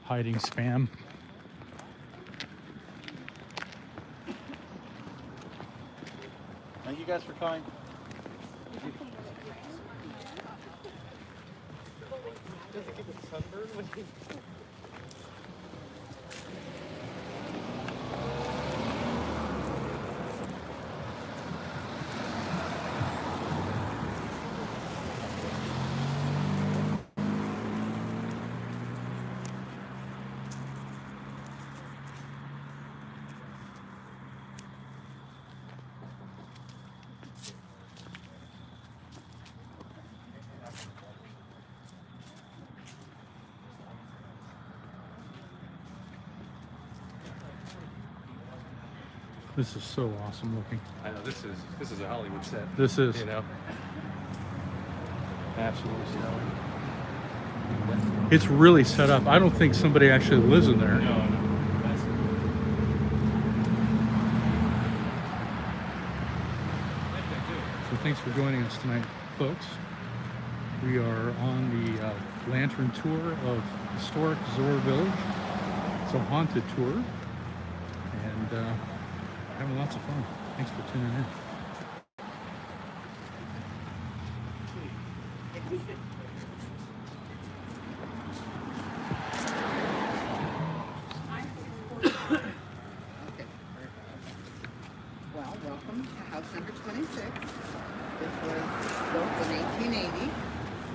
Hiding spam. Thank you guys for coming. This is so awesome looking. I know this is a Hollywood set. This is. You know, absolutely stellar. It's really set up. I don't think somebody actually lives in there. No, that's So thanks for joining us tonight, folks. We are on the lantern tour of historic Zoar Village. It's a haunted tour, and having lots of fun. Thanks for tuning in. Well, welcome to house number 26. This was built in 1880.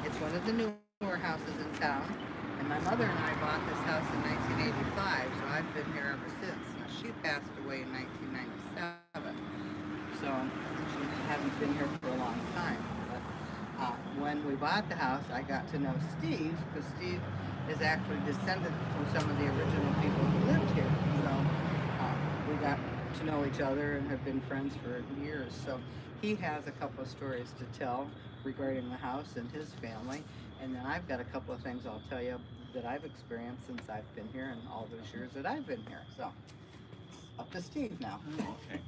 It's one of the newer houses in town. And my mother and I bought this house in 1985, so I've been here ever since. Now, she passed away in 1997, so she hasn't been here for a long time. But when we bought the house, I got to know Steve, because Steve is actually descended from some of the original people who lived here. So we got to know each other and have been friends for years. So he has a couple of stories to tell regarding the house and his family. And then I've got a couple of things I'll tell you that I've experienced since I've been here and all those years that I've been here. So up to Steve now. Okay.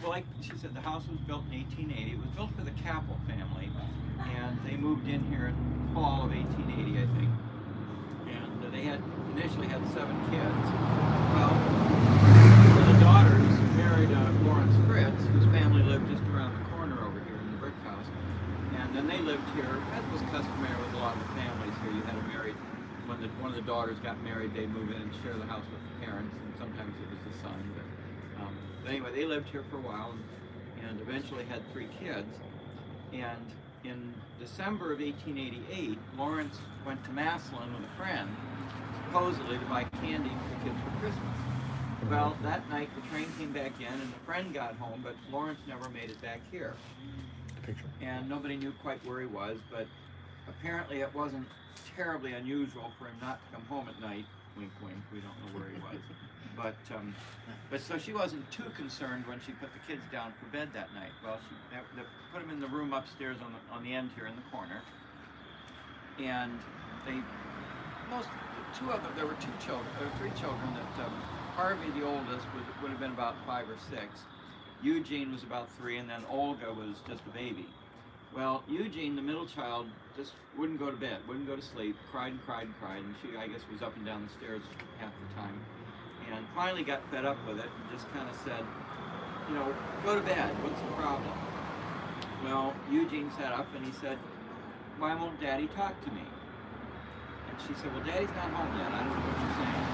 Well, like she said, the house was built in 1880. It was built for the Capel family, and they moved in here in fall of 1880, I think. And they initially had 7 kids. Well, one of the daughters married Lawrence Fritz, whose family lived just around the corner over here in the brick house. And then they lived here, as was customary with a lot of the families here. You had a married, when one of the daughters got married, they'd move in and share the house with the parents, and sometimes it was the son. But anyway, they lived here for a while and eventually had 3 kids. And in December of 1888, Lawrence went to Massillon with a friend, supposedly to buy candy for the kids for Christmas. Well, that night the train came back in and the friend got home, but Lawrence never made it back here. And nobody knew quite where he was, but apparently it wasn't terribly unusual for him not to come home at night. Wink, wink, we don't know where he was. But so she wasn't too concerned when she put the kids down for bed that night. Well, they put them in the room upstairs on the end here in the corner. And there were 3 children that Harvey, the oldest, would have been about 5 or 6. Eugene was about 3, and then Olga was just a baby. Well, Eugene, the middle child, just wouldn't go to bed, wouldn't go to sleep, cried and cried and cried, and she, I guess, was up and down the stairs half the time. And finally got fed up with it and just kind of said, you know, go to bed, what's the problem? Well, Eugene sat up and he said, why won't Daddy talk to me? And she said, well, Daddy's not home yet, I don't know what you're saying.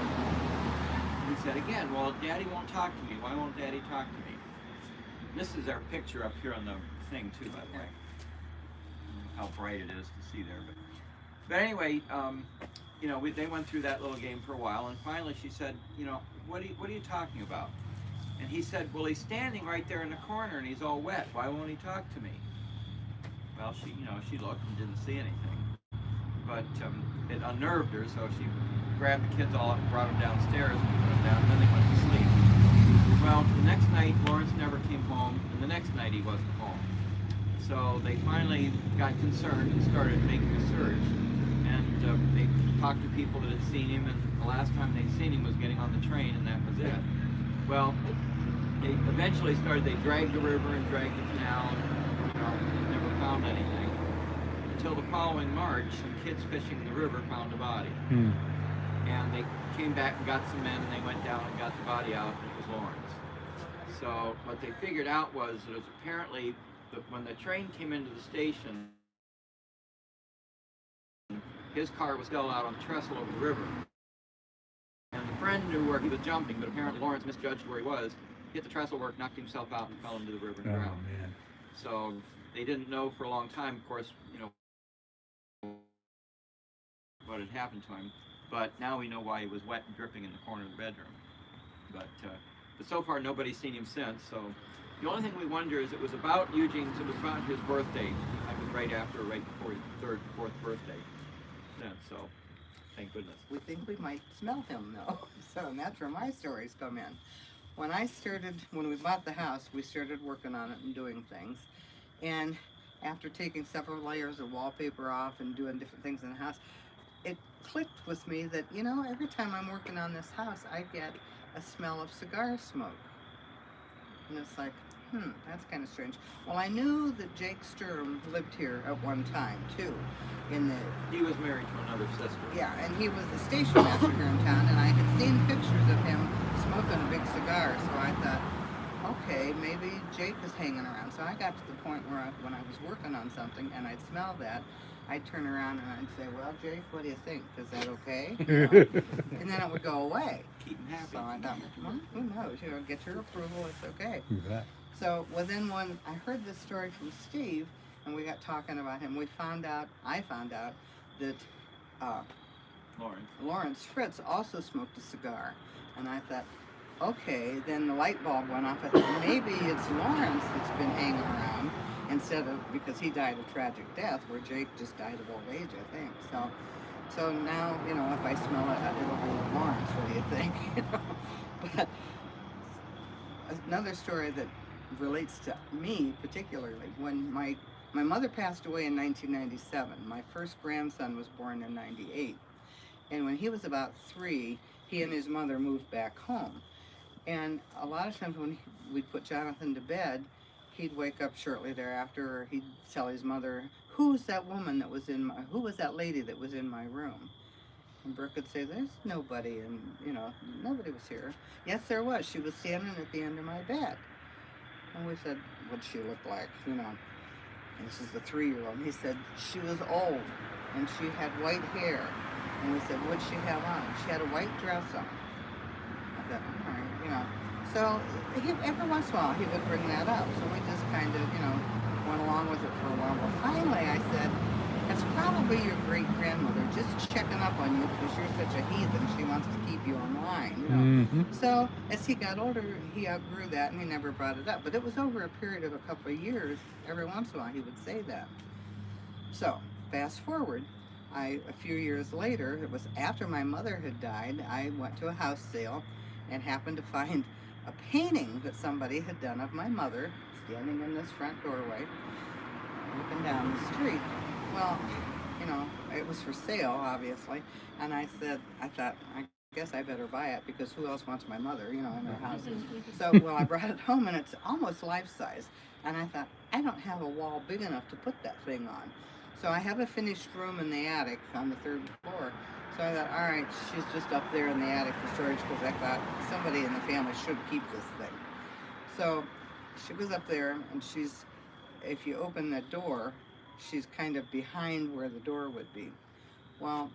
And he said again, well, Daddy won't talk to me, why won't Daddy talk to me? And this is our picture up here on the thing too, by the way. How bright it is to see there. But anyway, you know, they went through that little game for a while, and finally she said, you know, what are you talking about? And he said, well, he's standing right there in the corner and he's all wet. Why won't he talk to me? Well, she looked and didn't see anything. But it unnerved her, so she grabbed the kids all up and brought them downstairs and put them down, and then they went to sleep. Well, the next night, Lawrence never came home, and the next night he wasn't home. So they finally got concerned and started making a search. And they talked to people that had seen him, and the last time they'd seen him was getting on the train, and that was it. Well, they eventually they dragged the river and dragged the canal, and never found anything. Until the following March, some kids fishing in the river found a body. And they came back and got some men, and they went down and got the body out, and it was Lawrence. So what they figured out was that it was apparently that when the train came into the station, his car was still out on the trestle over the river. And the friend knew where he was jumping, but apparently Lawrence misjudged where he was, hit the trestle work, knocked himself out, and fell into the river and drowned. Man. So they didn't know for a long time, of course, you know, what had happened to him. But now we know why he was wet and dripping in the corner of the bedroom. But so far nobody's seen him since. So the only thing we wonder is it was about Eugene's, it was about his birthday. I was right before his 3rd, 4th birthday. So, thank goodness. We think we might smell him though, so and that's where my stories come in. when we bought the house, we started working on it and doing things. And after taking several layers of wallpaper off and doing different things in the house, it clicked with me that, you know, every time I'm working on this house, I get a smell of cigar smoke. And it's like, that's kind of strange. Well, I knew that Jake Sturm lived here at one time, too. He was married to another sister. Yeah, and he was the station master here in town, and I had seen pictures of him smoking a big cigar, so I thought, okay, maybe Jake is hanging around. So I got to the point where when I was working on something and I'd smell that, I'd turn around and I'd say, well, Jake, what do you think? Is that okay? You know? And then it would go away. Keep him happy. So I thought, well, who knows? You know, get your approval, it's okay. You bet. So, well, then when I heard this story from Steve, and we got talking about him, I found out that Lawrence Fritz also smoked a cigar. And I thought, okay, then the light bulb went off. I thought, maybe it's Lawrence that's been hanging around instead of, because he died a tragic death, where Jake just died of old age, I think. So now, you know, if I smell it, it'll be Lawrence. What do you think? You know? But another story that relates to me particularly, when my mother passed away in 1997. My first grandson was born in 98. And when he was about 3, he and his mother moved back home. And a lot of times when we'd put Jonathan to bed, he'd wake up shortly thereafter, or he'd tell his mother, who's that woman that was who was that lady that was in my room? And Brooke would say, there's nobody, and, you know, nobody was here. Yes, there was. She was standing at the end of my bed. And we said, what'd she look like, you know? And this is the 3-year-old. He said, she was old, and she had white hair. And we said, what'd she have on? She had a white dress on. I thought, all right, you know. So every once in a while, he would bring that up. So we just kind of, you know, went along with it for a while. But finally, I said, it's probably your great-grandmother just checking up on you because you're such a heathen. She wants to keep you in line, you know. So as he got older, he outgrew that, and he never brought it up. But it was over a period of a couple of years. Every once in a while, he would say that. So fast forward, a few years later, it was after my mother had died, I went to a house sale and happened to find a painting that somebody had done of my mother standing in this front doorway looking down the street. Well, you know, it was for sale, obviously, and I thought, I guess I better buy it because who else wants my mother, you know, in their house? So, well, I brought it home, and it's almost life-size, and I thought, I don't have a wall big enough to put that thing on. So I have a finished room in the attic on the 3rd floor. So I thought, all right, she's just up there in the attic for storage because I thought somebody in the family should keep this thing. So she was up there, and if you open the door, she's kind of behind where the door would be. Well,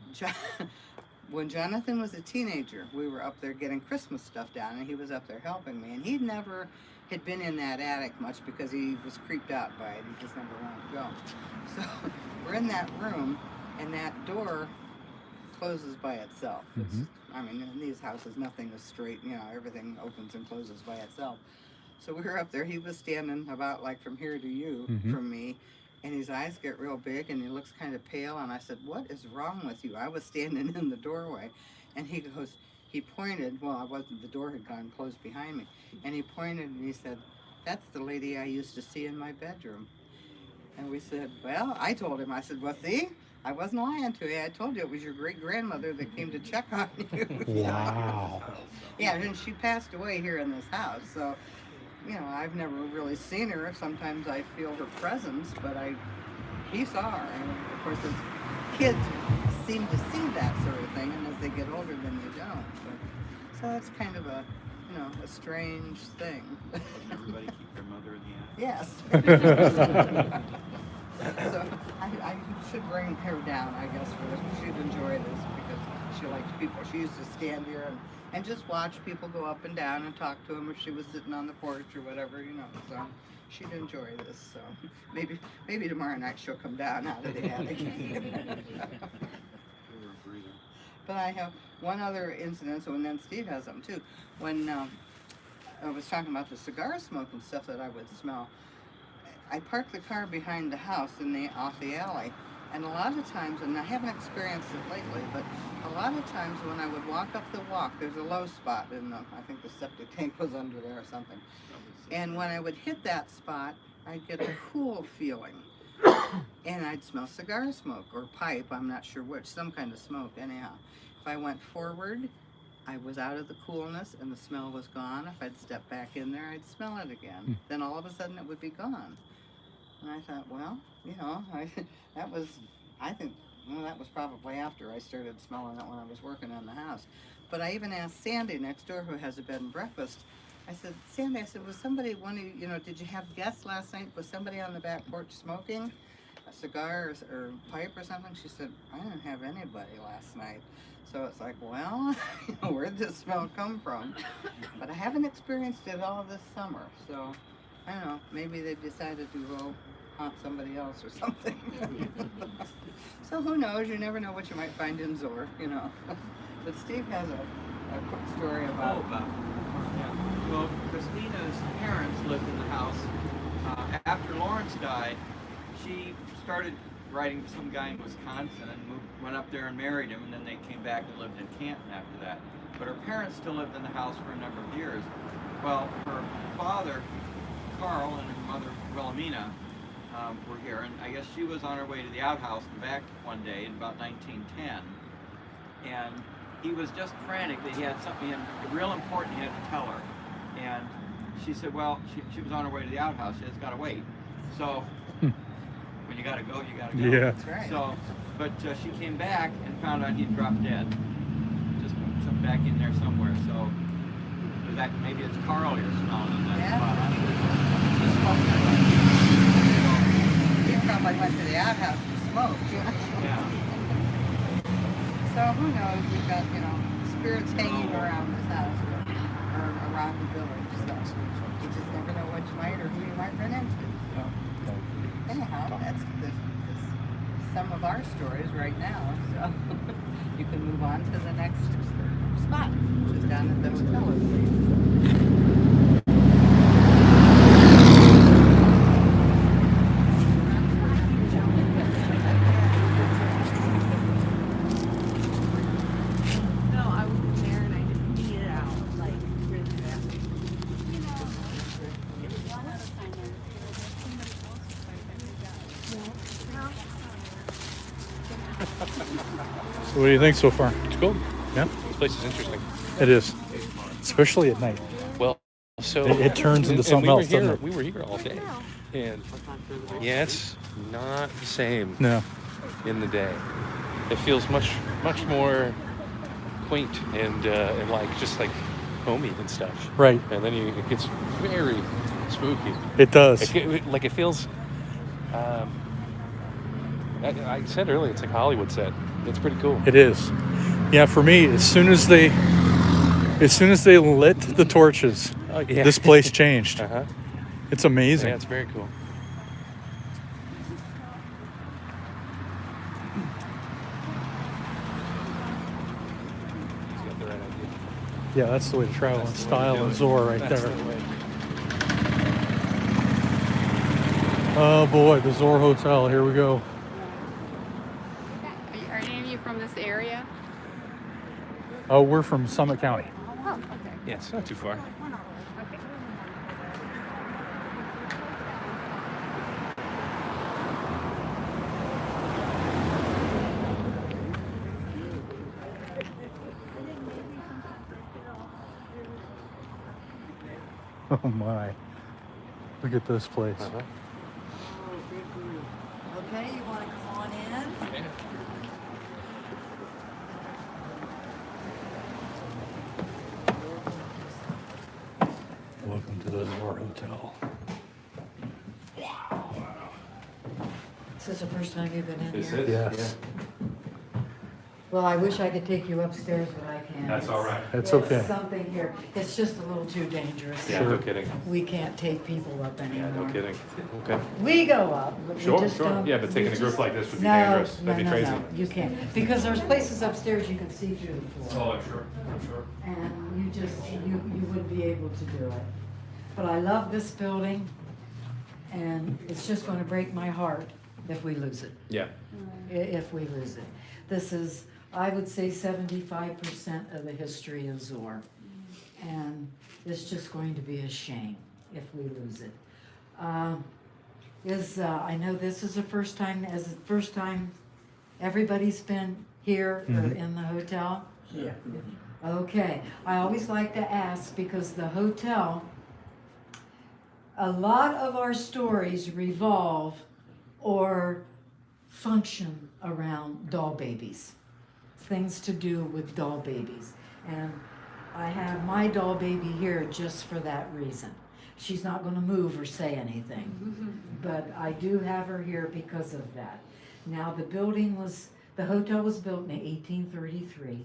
when Jonathan was a teenager, we were up there getting Christmas stuff down, and he was up there helping me. And he never had been in that attic much because he was creeped out by it. He just never wanted to go. So we're in that room, and that door closes by itself. I mean, in these houses, nothing is straight. You know, everything opens and closes by itself. So we were up there. He was standing about like from here to you, from me. And his eyes get real big, and he looks kind of pale. And I said, what is wrong with you? I was standing in the doorway. And he pointed, well, I wasn't, the door had gone closed behind me. And he pointed, and he said, that's the lady I used to see in my bedroom. And we said, well, I told him, I said, well, see, I wasn't lying to you. I told you it was your great-grandmother that came to check on you. Wow. Yeah, and she passed away here in this house. So, you know, I've never really seen her. Sometimes I feel her presence, but he saw her. And of course, as kids seem to see that sort of thing, and as they get older, then they don't. But, so it's kind of a, you know, a strange thing. Everybody keep their mother in the attic. Yes. So I should bring her down, I guess, for this. She'd enjoy this because she likes people. She used to stand here and just watch people go up and down and talk to them if she was sitting on the porch or whatever, you know. So she'd enjoy this. So maybe tomorrow night she'll come down out of the attic. But I have one other incident, and then Steve has them too. When I was talking about the cigar smoke and stuff that I would smell, I parked the car behind the house off the alley, And a lot of times, and I haven't experienced it lately, but a lot of times when I would walk up the walk, there's a low spot in the, I think the septic tank was under there or something. And when I would hit that spot, I'd get a cool feeling. And I'd smell cigar smoke or pipe, I'm not sure which, some kind of smoke anyhow. If I went forward, I was out of the coolness and the smell was gone. If I'd step back in there, I'd smell it again. Then all of a sudden it would be gone. And I thought, well, you know, I think, well, that was probably after I started smelling it when I was working on the house. But I even asked Sandy next door, who has a bed and breakfast, I said, Sandy, I said, was somebody, you know, did you have guests last night? Was somebody on the back porch smoking a cigar or pipe or something? She said, I didn't have anybody last night. So it's like, well, you know, where'd this smell come from? But I haven't experienced it all this summer, so I don't know, maybe they've decided to go haunt somebody else or something. So who knows, you never know what you might find in Zoar, you know. But Steve has a quick story about... Yeah. Well, Christina's parents lived in the house. After Lawrence died, she started writing to some guy in Wisconsin and went up there and married him, and then they came back and lived in Canton after that. But her parents still lived in the house for a number of years. Well, her father, Carl, and her mother, Wilhelmina, were here, and I guess she was on her way to the outhouse and back one day in about 1910, and he was just frantic that he had something real important he had to tell her. And she said, well, she was on her way to the outhouse, she just got to wait. So, when you got to go, you got to go. Yeah. That's right. So, but she came back and found out he'd dropped dead. Just back in there somewhere. So, that maybe it's Carl you're smelling in that spot. He probably went to the outhouse to smoke, you know? Yeah. So who knows, we've got, you know, spirits hanging around this house or around the village, so you just never know what you might or who you might run into. So anyhow, that's some of our stories right now, so you can move on to the next spot, which is down at the hotel, I believe. So what do you think so far? It's cool. Yeah, This place is interesting. it is, especially at night. Well, so It turns into something else, doesn't it? We were here all day, and yeah, it's not the same No. in the day. It feels much more quaint and like just like homey and stuff. Right. And then it gets very spooky. It does. It feels. I said earlier, it's like a Hollywood set. It's pretty cool. It is. Yeah, for me, as soon as they lit the torches, Oh, yeah. this place changed. Uh-huh. It's amazing. Yeah, it's very cool. He's got the right idea. Yeah, that's the way to travel in That's the way to style do and it. Zoar right That's there. the way. Oh boy, the Zoar Hotel. Here we go. Are any of you from this area? Oh, we're from Summit County. Oh, okay. Yeah, it's not too far. Okay. Oh my. Look at this place. Uh-huh. Okay, you want to come on in? Welcome to the Zoar Hotel. This is the first time you've been in This here? is? Yes. Well, I wish I could take you upstairs, but I can't. That's all right. That's There's okay. something here. It's just a little too dangerous. Yeah, no kidding. We can't take people up Yeah, anymore. no kidding. Okay. We go up, but we Sure, just sure. don't. Yeah, but taking we a group just- like this would be No, dangerous. That'd be no, crazy. no, you can't. Because there's places upstairs you can see through the floor. Oh, I'm sure. I'm sure. And you just, you wouldn't be able to do it. But I love this building, and it's just gonna break my heart if we lose it. Yeah. If we lose it. This is, I would say 75% of the history of Zoar. And it's just going to be a shame if we lose it. I know this is the first time, everybody's been here or in the hotel? Yeah. Okay, I always like to ask because the hotel, a lot of our stories revolve or function around doll babies, things to do with doll babies. And I have my doll baby here just for that reason. She's not going to move or say anything, but I do have her here because of that. Now the hotel was built in 1833,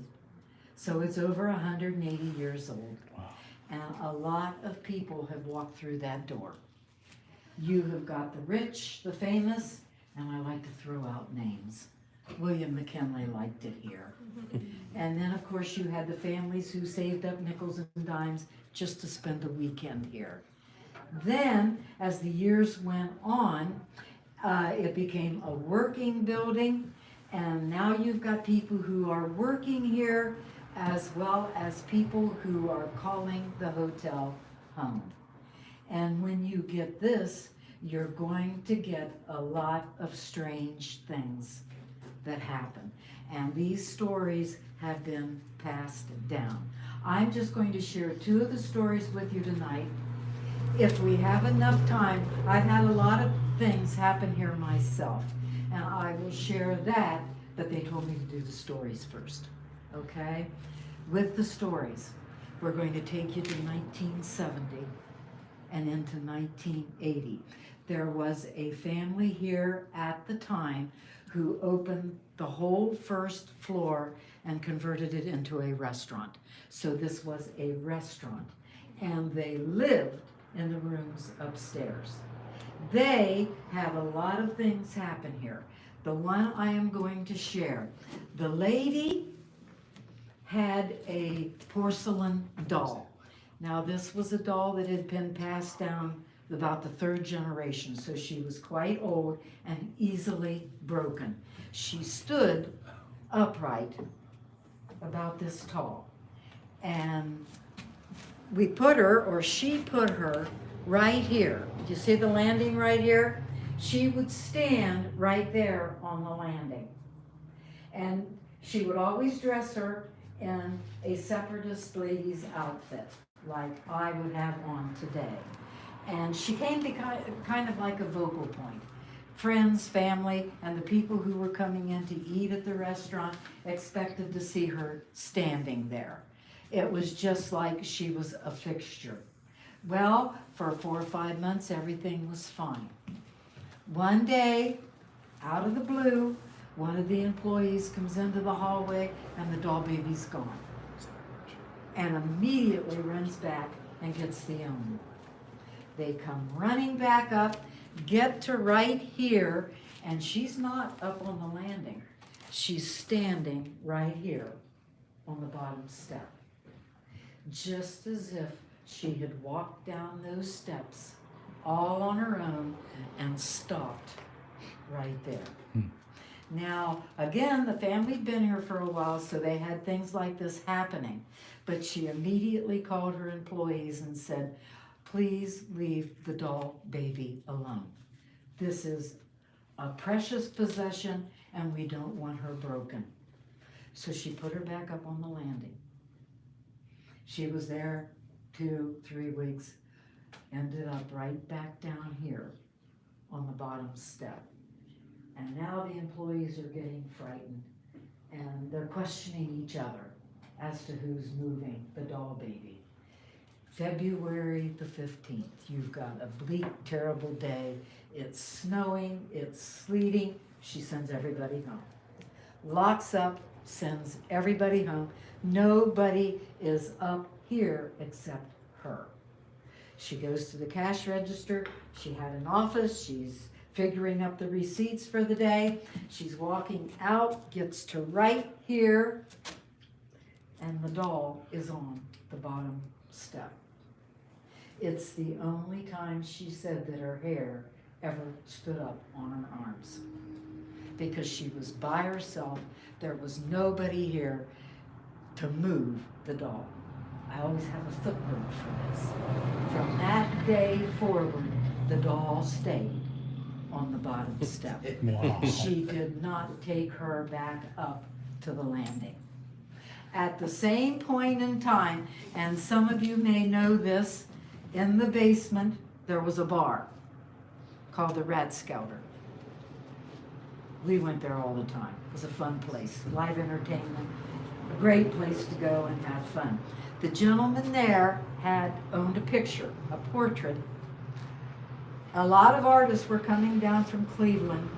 so it's over 180 years old. Wow. And a lot of people have walked through that door. You have got the rich, the famous, and I like to throw out names. William McKinley liked it here. And then, of course, you had the families who saved up nickels and dimes just to spend a weekend here. Then, as the years went on, it became a working building, and now you've got people who are working here as well as people who are calling the hotel home. And when you get this, you're going to get a lot of strange things that happen. And these stories have been passed down. I'm just going to share 2 of the stories with you tonight. If we have enough time, I've had a lot of things happen here myself, and I will share that, but they told me to do the stories first, okay? With the stories, we're going to take you to 1970 and into 1980. There was a family here at the time who opened the whole first floor and converted it into a restaurant. So this was a restaurant, and they lived in the rooms upstairs. They had a lot of things happen here. The one I am going to share, the lady had a porcelain doll. Now this was a doll that had been passed down about the 3rd generation, so she was quite old and easily broken. She stood upright about this tall, and we put her, or she put her, right here. You see the landing right here? She would stand right there on the landing. And she would always dress her in a separatist lady's outfit, like I would have on today. And she came to kind of like a vocal point. Friends, family, and the people who were coming in to eat at the restaurant expected to see her standing there. It was just like she was a fixture. Well, for 4 or 5 months, everything was fine. One day, out of the blue, one of the employees comes into the hallway and the doll baby's gone. And immediately runs back and gets the owner. They come running back up, get to right here, and she's not up on the landing. She's standing right here on the bottom step. Just as if she had walked down those steps all on her own and stopped right there. Now, again, the family'd been here for a while, so they had things like this happening. But she immediately called her employees and said, please leave the doll baby alone. This is a precious possession and we don't want her broken. So she put her back up on the landing. She was there 2-3 weeks, ended up right back down here on the bottom step. And now the employees are getting frightened and they're questioning each other as to who's moving the doll baby. February the 15th, you've got a bleak, terrible day. It's snowing, it's sleeting. She sends everybody home. Locks up, sends everybody home. Nobody is up here except her. She goes to the cash register. She had an office. She's figuring up the receipts for the day. She's walking out, gets to right here, and the doll is on the bottom step. It's the only time she said that her hair ever stood up on her arms because she was by herself. There was nobody here to move the doll. I always have a footnote for this. From that day forward, the doll stayed on the bottom step. Wow. She did not take her back up to the landing. At the same point in time, and some of you may know this, in the basement there was a bar called the Rat Scouter. We went there all the time. It was a fun place, live entertainment, a great place to go and have fun. The gentleman there had owned a picture, a portrait. A lot of artists were coming down from Cleveland,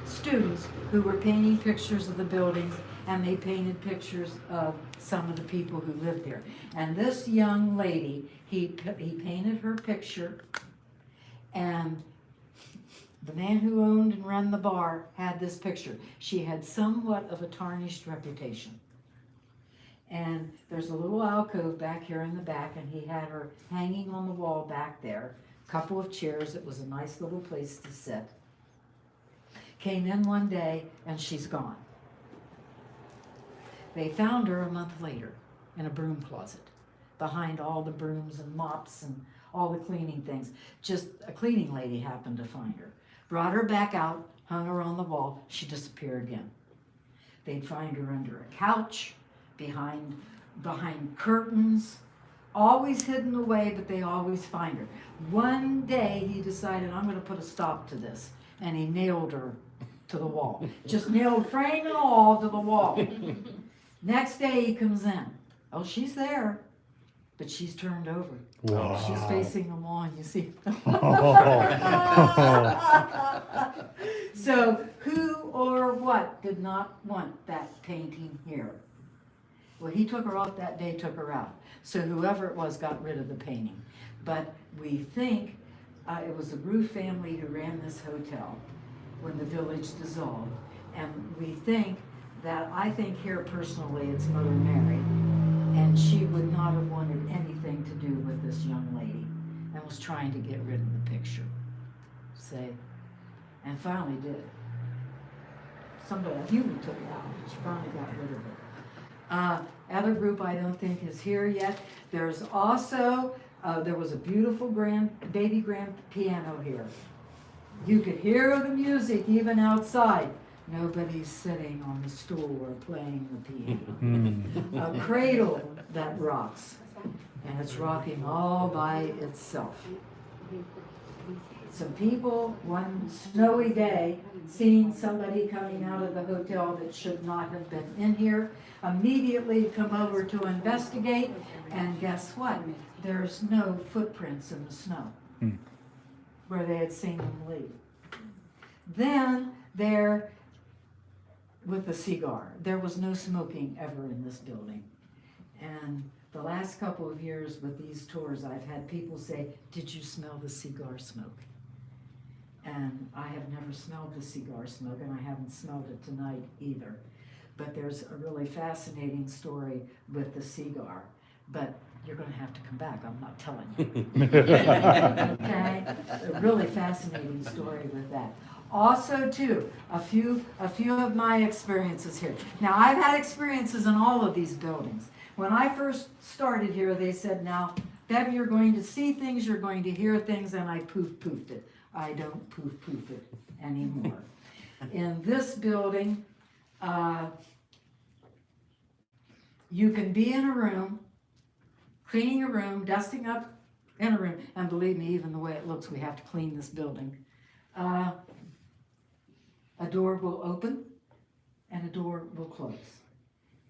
students who were painting pictures of the buildings, and they painted pictures of some of the people who lived there. And this young lady, he painted her picture, and the man who owned and ran the bar had this picture. She had somewhat of a tarnished reputation. And there's a little alcove back here in the back, and he had her hanging on the wall back there. A couple of chairs. It was a nice little place to sit. Came in one day, and she's gone. They found her a month later in a broom closet, behind all the brooms and mops and all the cleaning things. Just a cleaning lady happened to find her. Brought her back out, hung her on the wall. She disappeared again. They'd find her under a couch, behind curtains, always hidden away, but they always find her. One day he decided, I'm going to put a stop to this, and he nailed her to the wall. Just nailed frame and all to the wall. Next day he comes in. Oh, she's there, but she's turned over. Wow. She's facing the wall, you see. So who or what did not want that painting here? Well, he took her off that day, took her out. So whoever it was got rid of the painting. But we think it was the Rue family who ran this hotel when the village dissolved. And we think that, I think here personally it's Mother Mary, and she would not have wanted anything to do with this young lady and was trying to get rid of the picture. Say, and finally did. Somebody, a human took it out. She finally got rid of it. Other group I don't think is here yet. There's also, there was a beautiful baby grand piano here. You could hear the music even outside. Nobody's sitting on the stool or playing the piano. A cradle that rocks, and it's rocking all by itself. Some people, one snowy day, seen somebody coming out of the hotel that should not have been in here, immediately come over to investigate, and guess what? There's no footprints in the snow where they had seen them leave. Then there, with the cigar, there was no smoking ever in this building. And the last couple of years with these tours, I've had people say, did you smell the cigar smoke? And I have never smelled the cigar smoke, and I haven't smelled it tonight either. But there's a really fascinating story with the cigar. But you're going to have to come back. I'm not telling you. Okay? A really fascinating story with that. Also, too, a few of my experiences here. Now, I've had experiences in all of these buildings. When I first started here, they said, now, Bev, you're going to see things, you're going to hear things, and I poof-poofed it. I don't poof-poof it anymore. In this building, you can be in a room, cleaning a room, dusting up in a room, and believe me, even the way it looks, we have to clean this building. A door will open and a door will close.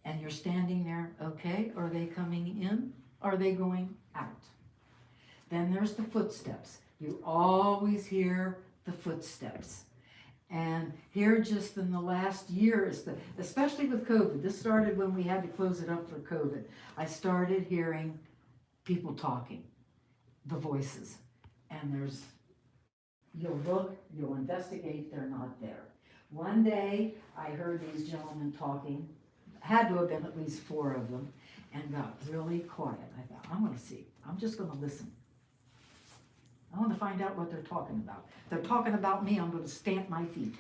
And you're standing there, okay, are they coming in? Are they going out? Then there's the footsteps. You always hear the footsteps. And here just in the last year, especially with COVID, this started when we had to close it up for COVID. I started hearing people talking, the voices. And you'll look, you'll investigate, they're not there. One day, I heard these gentlemen talking, had to have been at least 4 of them, and got really quiet. I thought, I'm going to see, I'm just going to listen. I want to find out what they're talking about. They're talking about me, I'm going to stamp my feet.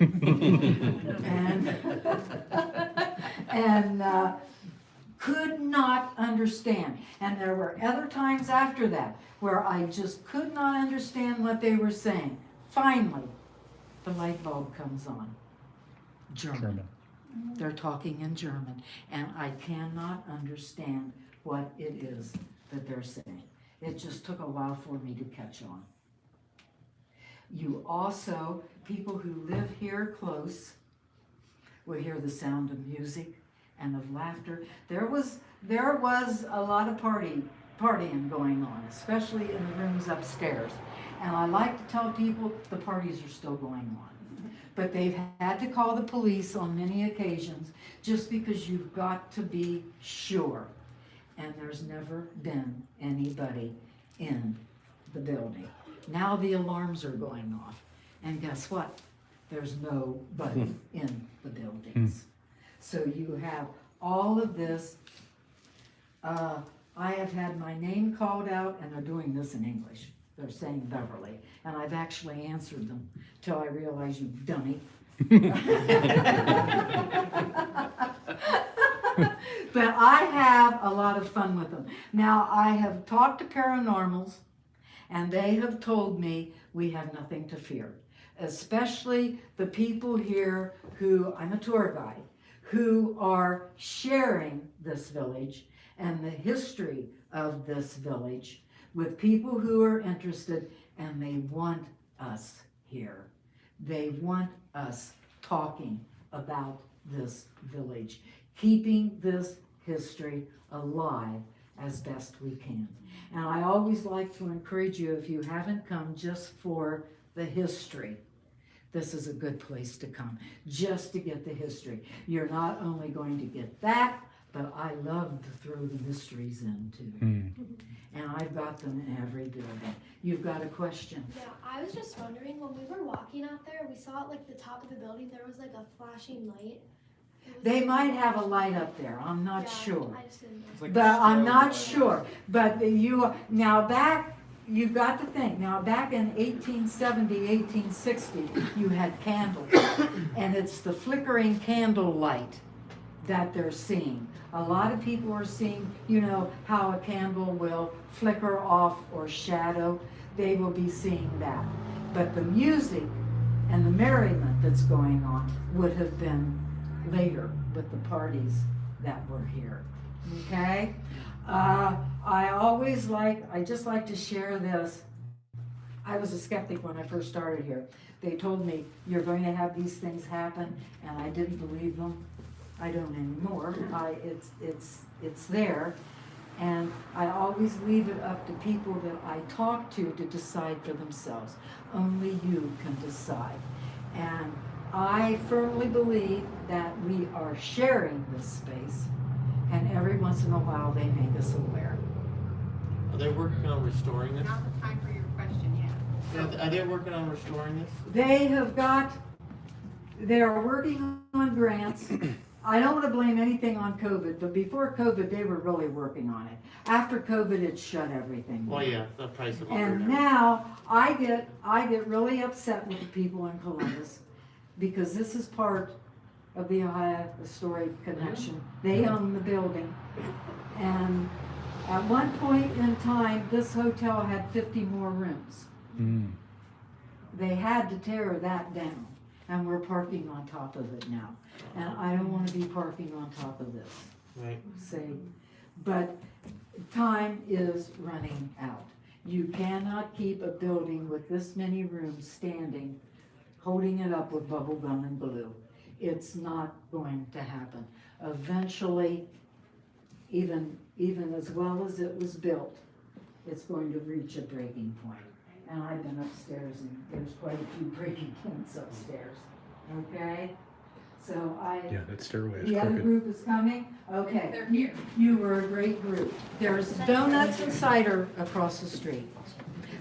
and could not understand. And there were other times after that where I just could not understand what they were saying. Finally, the light bulb comes on. German. They're talking in German, and I cannot understand what it is that they're saying. It just took a while for me to catch on. You also, people who live here close, will hear the sound of music and of laughter. There was a lot of partying going on, especially in the rooms upstairs. And I like to tell people the parties are still going on. But they've had to call the police on many occasions just because you've got to be sure. And there's never been anybody in the building. Now the alarms are going off. And guess what? There's nobody in the buildings. So you have all of this. I have had my name called out, and they're doing this in English. They're saying Beverly, and I've actually answered them till I realize you dummy. But I have a lot of fun with them. Now, I have talked to paranormals, and they have told me we have nothing to fear. Especially the people here who, I'm a tour guide, who are sharing this village and the history of this village with people who are interested, and they want us here. They want us talking about this village, keeping this history alive as best we can. And I always like to encourage you, if you haven't come just for the history, this is a good place to come, just to get the history. You're not only going to get that, but I love to throw the mysteries in too. And I've got them in every building. You've got a question? Yeah, I was just wondering, when we were walking out there, we saw at like the top of the building, there was like a flashing light. They might have a light up there, I'm not sure. I just didn't know. Like But a I'm strobe not light. sure. But now back, you've got to think, now back in 1870, 1860, you had candles. And it's the flickering candle light that they're seeing. A lot of people are seeing, you know, how a candle will flicker off or shadow. They will be seeing that. But the music and the merriment that's going on would have been later with the parties that were here. Okay? I just like to share this. I was a skeptic when I first started here. They told me, you're going to have these things happen, and I didn't believe them. I don't anymore. It's there, and I always leave it up to people that I talk to decide for themselves. Only you can decide. And I firmly believe that we are sharing this space, and every once in a while they make us aware. Are they working on restoring this? Now's the time for your question, yeah. Are they working on restoring this? They are working on grants. I don't want to blame anything on COVID, but before COVID, they were really working on it. After COVID, it shut everything down. Well, yeah, the price of And food. now I get really upset with the people in Columbus because this is part of the Ohio Historic Connection. They own the building. And at one point in time, this hotel had 50 more rooms. They had to tear that down, and we're parking on top of it now. And I don't want to be parking on top of this. Right. But time is running out. You cannot keep a building with this many rooms standing, holding it up with bubble gum and glue. It's not going to happen. Eventually, even as well as it was built, it's going to reach a breaking point. And I've been upstairs, and there's quite a few breaking points upstairs. Okay? So Yeah, that stairway is the other crooked. group is coming? Okay. They're here. You were a great group. There's donuts and cider across the street.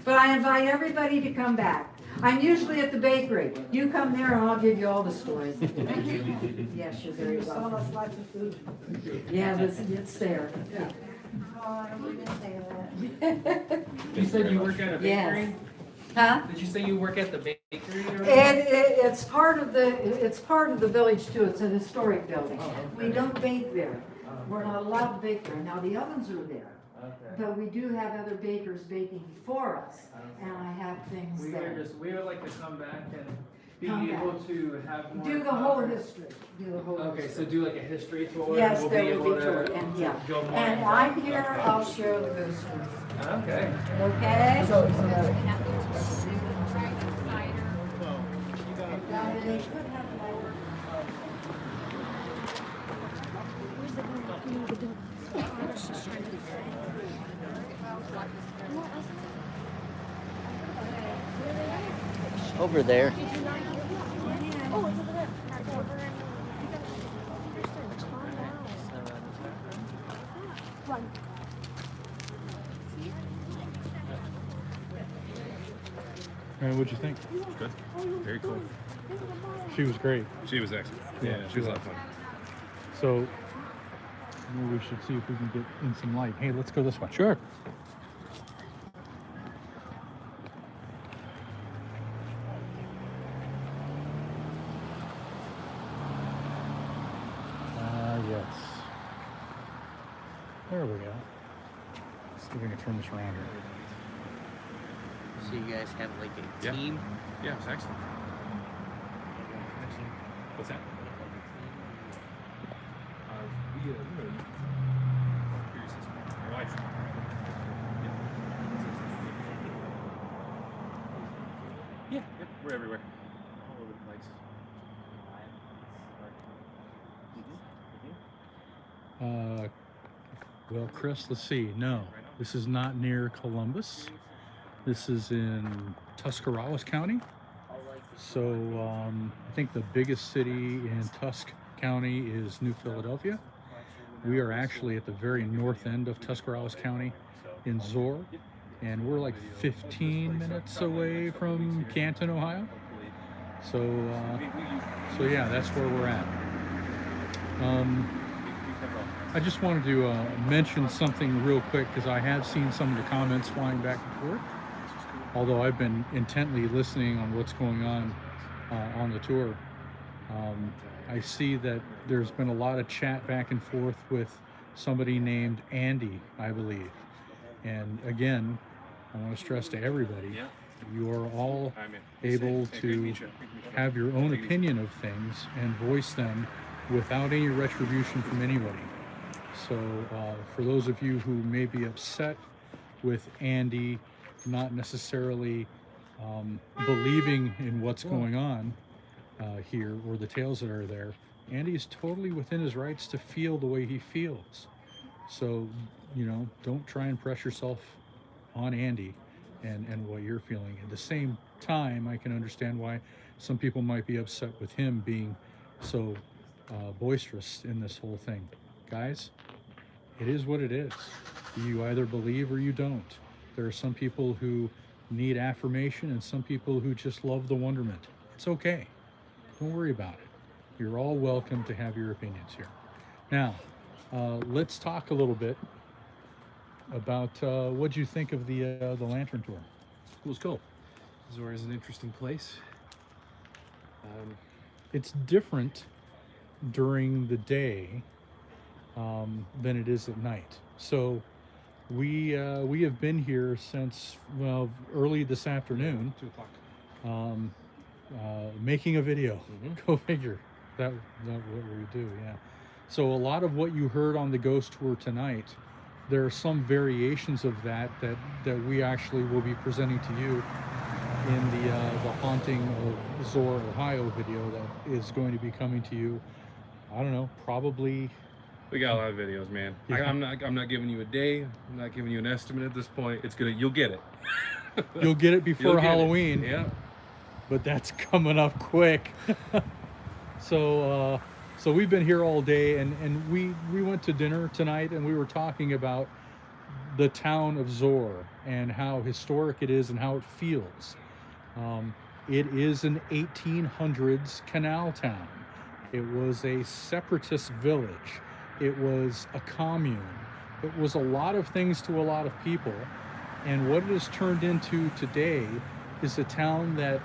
But I invite everybody to come back. I'm usually at the bakery. You come there and I'll give you all the stories. Yes, you're very welcome. us lots of food. Yeah, it's there. Oh, I don't believe in saying that. You said you work at a Yes. bakery? Huh? Did you say you work at the bakery or? It's part of the village too. It's a historic building. Oh, We okay. don't bake there. We're not allowed to bake there. Now, the ovens are there. Okay. But we do have other bakers baking before us, and I have things there. We would like to come back and be Come able back. to have more. Do the whole conference. history. Do the whole Okay, history. so do like a history tour. Yes, we'll there be will able be to, tour, and to yeah. go more And in I'm depth. here, Okay. I'll share the booth with you. Okay. Okay? So- They could have Over there. And what'd you think? Good. Very cool. She was great. She was excellent. Yeah, Yeah, she was a lot of fun. So maybe we should see if we can get in some light. Hey, let's go this way. Sure. Yes. There we go. Let's see if we can turn this around here. So you guys have like a Yeah. team? Yeah, it was excellent. What's that? We were my wife. Yeah, yep, we're everywhere. All over the place. Well, Chris, let's see. No, this is not near Columbus. This is in Tuscarawas County. So I think the biggest city in Tusk County is New Philadelphia. We are actually at the very north end of Tuscarawas County in Zoar, and we're like 15 minutes away from Canton, Ohio. So yeah, that's where we're at. I just wanted to mention something real quick because I have seen some of the comments flying back and forth. Although I've been intently listening on what's going on the tour, I see that there's been a lot of chat back and forth with somebody named Andy, I believe. And again, I want to stress to everybody, you are all able to have your own opinion of things and voice them without any retribution from anybody. So for those of you who may be upset with Andy not necessarily believing in what's going on here or the tales that are there, Andy is totally within his rights to feel the way he feels. So, you know, don't try and press yourself on Andy and what you're feeling. At the same time, I can understand why some people might be upset with him being so boisterous in this whole thing. Guys, it is what it is. You either believe or you don't. There are some people who need affirmation and some people who just love the wonderment. It's okay. Don't worry about it. You're all welcome to have your opinions here. Now, let's talk a little bit about what you think of the lantern tour. It was cool. Zoar is an interesting place. It's different during the day than it is at night. So we have been here since, well, early this afternoon. 2 o'clock. Making a video. Go figure. That what we do, yeah. So a lot of what you heard on the ghost tour tonight, there are some variations of that we actually will be presenting to you in the Haunting of Zoar, Ohio video that is going to be coming to you. I don't know, probably. We got a lot of videos, man. Yeah. I'm not giving you a day. I'm not giving you an estimate at this point. You'll get it. You'll get it before You'll get it. Halloween. Yeah. But that's coming up quick. So we've been here all day, and we went to dinner tonight, and we were talking about the town of Zoar and how historic it is and how it feels. It is an 1800s canal town. It was a separatist village. It was a commune. It was a lot of things to a lot of people. And what it has turned into today is a town that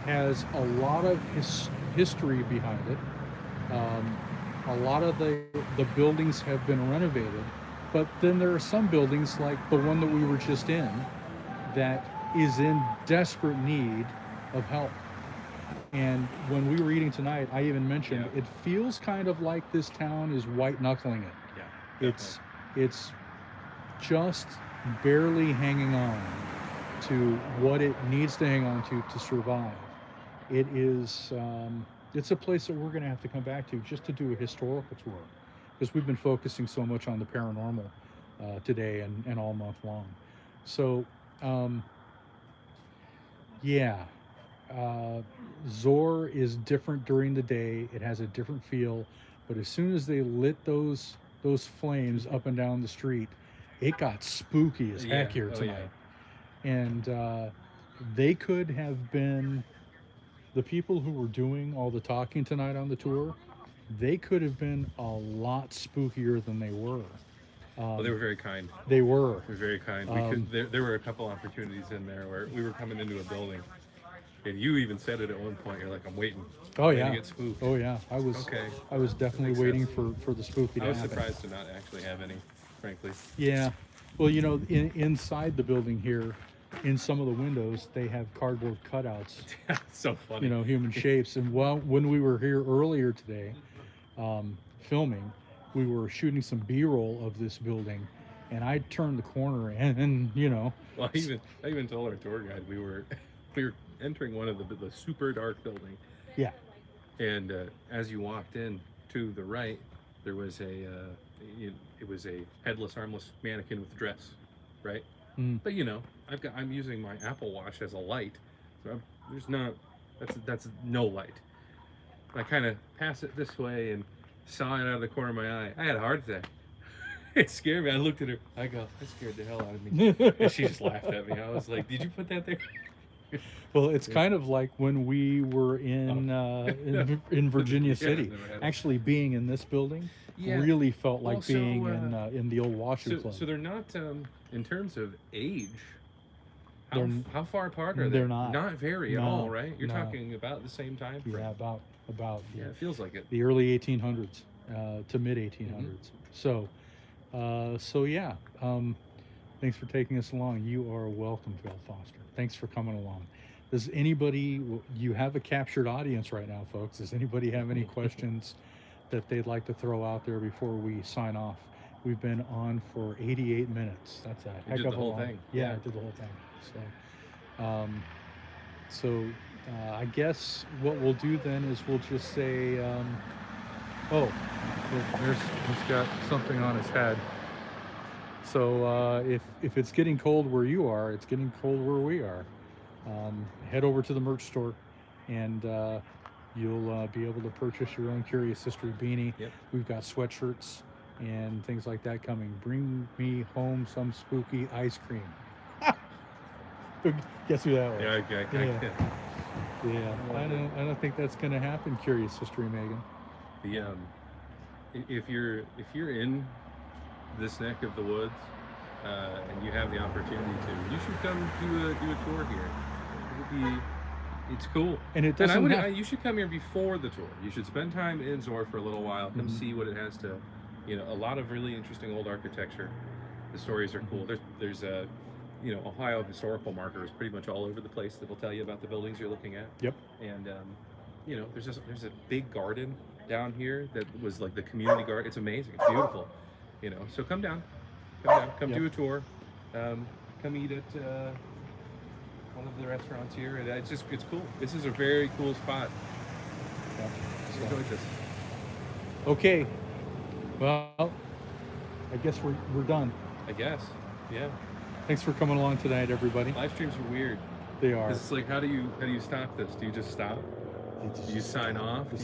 has a lot of history behind it. A lot of the buildings have been renovated, but then there are some buildings like the one that we were just in that is in desperate need of help. And when we were eating tonight, I even mentioned it feels kind of like this town is white knuckling it. Yeah, It's just barely hanging on to what it needs to hang on to survive. It is it's a place that we're going to have to come back to just to do a historical tour, because we've been focusing so much on the paranormal today and all month long. So yeah, Zoar is different during the day. It has a different feel, but as soon as they lit those flames up and down the street, it got spooky as heck here tonight. And they could have been the people who were doing all the talking tonight on the tour. They could have been a lot spookier than they were. Well, they were very kind. They were. They were very kind. There were a couple opportunities in there where we were coming into a building, and you even said it at one point. You're like, "I'm waiting." Oh waiting yeah. to get spooked. Oh yeah. I was. Okay. I was definitely waiting for the spooky to I was happen. surprised to not actually have any, frankly. Yeah. Well, you know, inside the building here, in some of the windows, they have cardboard cutouts. So funny. You know, human shapes. And when we were here earlier today, filming, we were shooting some B-roll of this building, and I turned the corner and you know. Well, I even told our tour guide we were entering one of the super dark building. Yeah. And as you walked in to the right, there was it was a headless, armless mannequin with a dress, right? But you know, I'm using my Apple Watch as a light, so that's no light. I kind of pass it this way and saw it out of the corner of my eye. I had a heart attack. It scared me. I looked at her. I go, that scared the hell out of me. And she just laughed at me. I was like, did you put that there? Well, it's kind of like when we were in Virginia City. Actually, being in this building really felt like being in the old Washoe Club. So they're not, in terms of age, how far apart are they? They're not. Not very at all, right? You're talking about the same time frame. Yeah, about. Yeah, it feels like it. The early 1800s to mid 1800s. So yeah. Thanks for taking us along. You are welcome, Phil Foster. Thanks for coming along. Does anybody, you have a captured audience right now, folks. Does anybody have any questions that they'd like to throw out there before we sign off? We've been on for 88 minutes. That's a heck of a whole long thing. Yeah, I did the whole thing. So, I guess what we'll do then is we'll just say, he's got something on his head. So if it's getting cold where you are, it's getting cold where we are. Head over to the merch store, and you'll be able to purchase your own Curious History beanie. Yep. We've got sweatshirts and things like that coming. Bring me home some spooky ice cream. Guess who that was? Yeah. Yeah. I don't think that's going to happen. Curious History, Megan. If you're in this neck of the woods and you have the opportunity to, you should come do a tour here. It's cool. And it doesn't you should come here before the tour. You should spend time in Zoar for a little while. Come see what it has to, a lot of really interesting old architecture. The stories are cool. There's a, Ohio historical markers pretty much all over the place that will tell you about the buildings you're looking at. Yep. And there's a big garden down here that was like the community garden. It's amazing. It's beautiful. So come down, do a tour, come eat at one of the restaurants here, and it's cool. This is a very cool spot. Yeah. Enjoyed this. Okay, well, I guess we're done. I guess, yeah. Thanks for coming along tonight, everybody. Live streams are weird. They are. It's like, how do you stop this? Do you just stop? Do you sign off? Do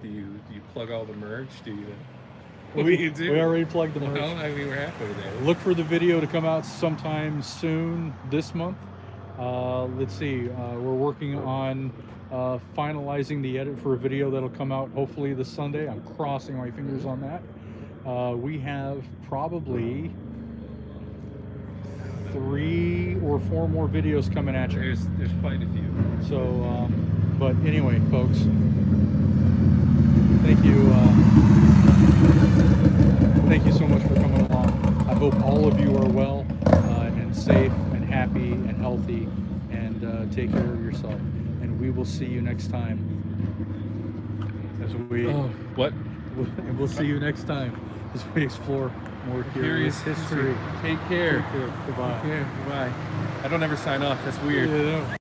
you plug all the merch? Do you? What do you do? We already plugged the merch. Well, I mean, we're halfway there. Look for the video to come out sometime soon this month. Let's see. We're working on finalizing the edit for a video that'll come out hopefully this Sunday. I'm crossing my fingers on that. We have probably 3 or 4 more videos coming at you. There's quite a few. So, but anyway, folks, thank you so much for coming along. I hope all of you are well and safe and happy and healthy, and take care of yourself. And we will see you next time. As we we'll see you next time as we explore more curious history. Take care. Goodbye. Take care. Goodbye. I don't ever sign off. That's weird. Yeah,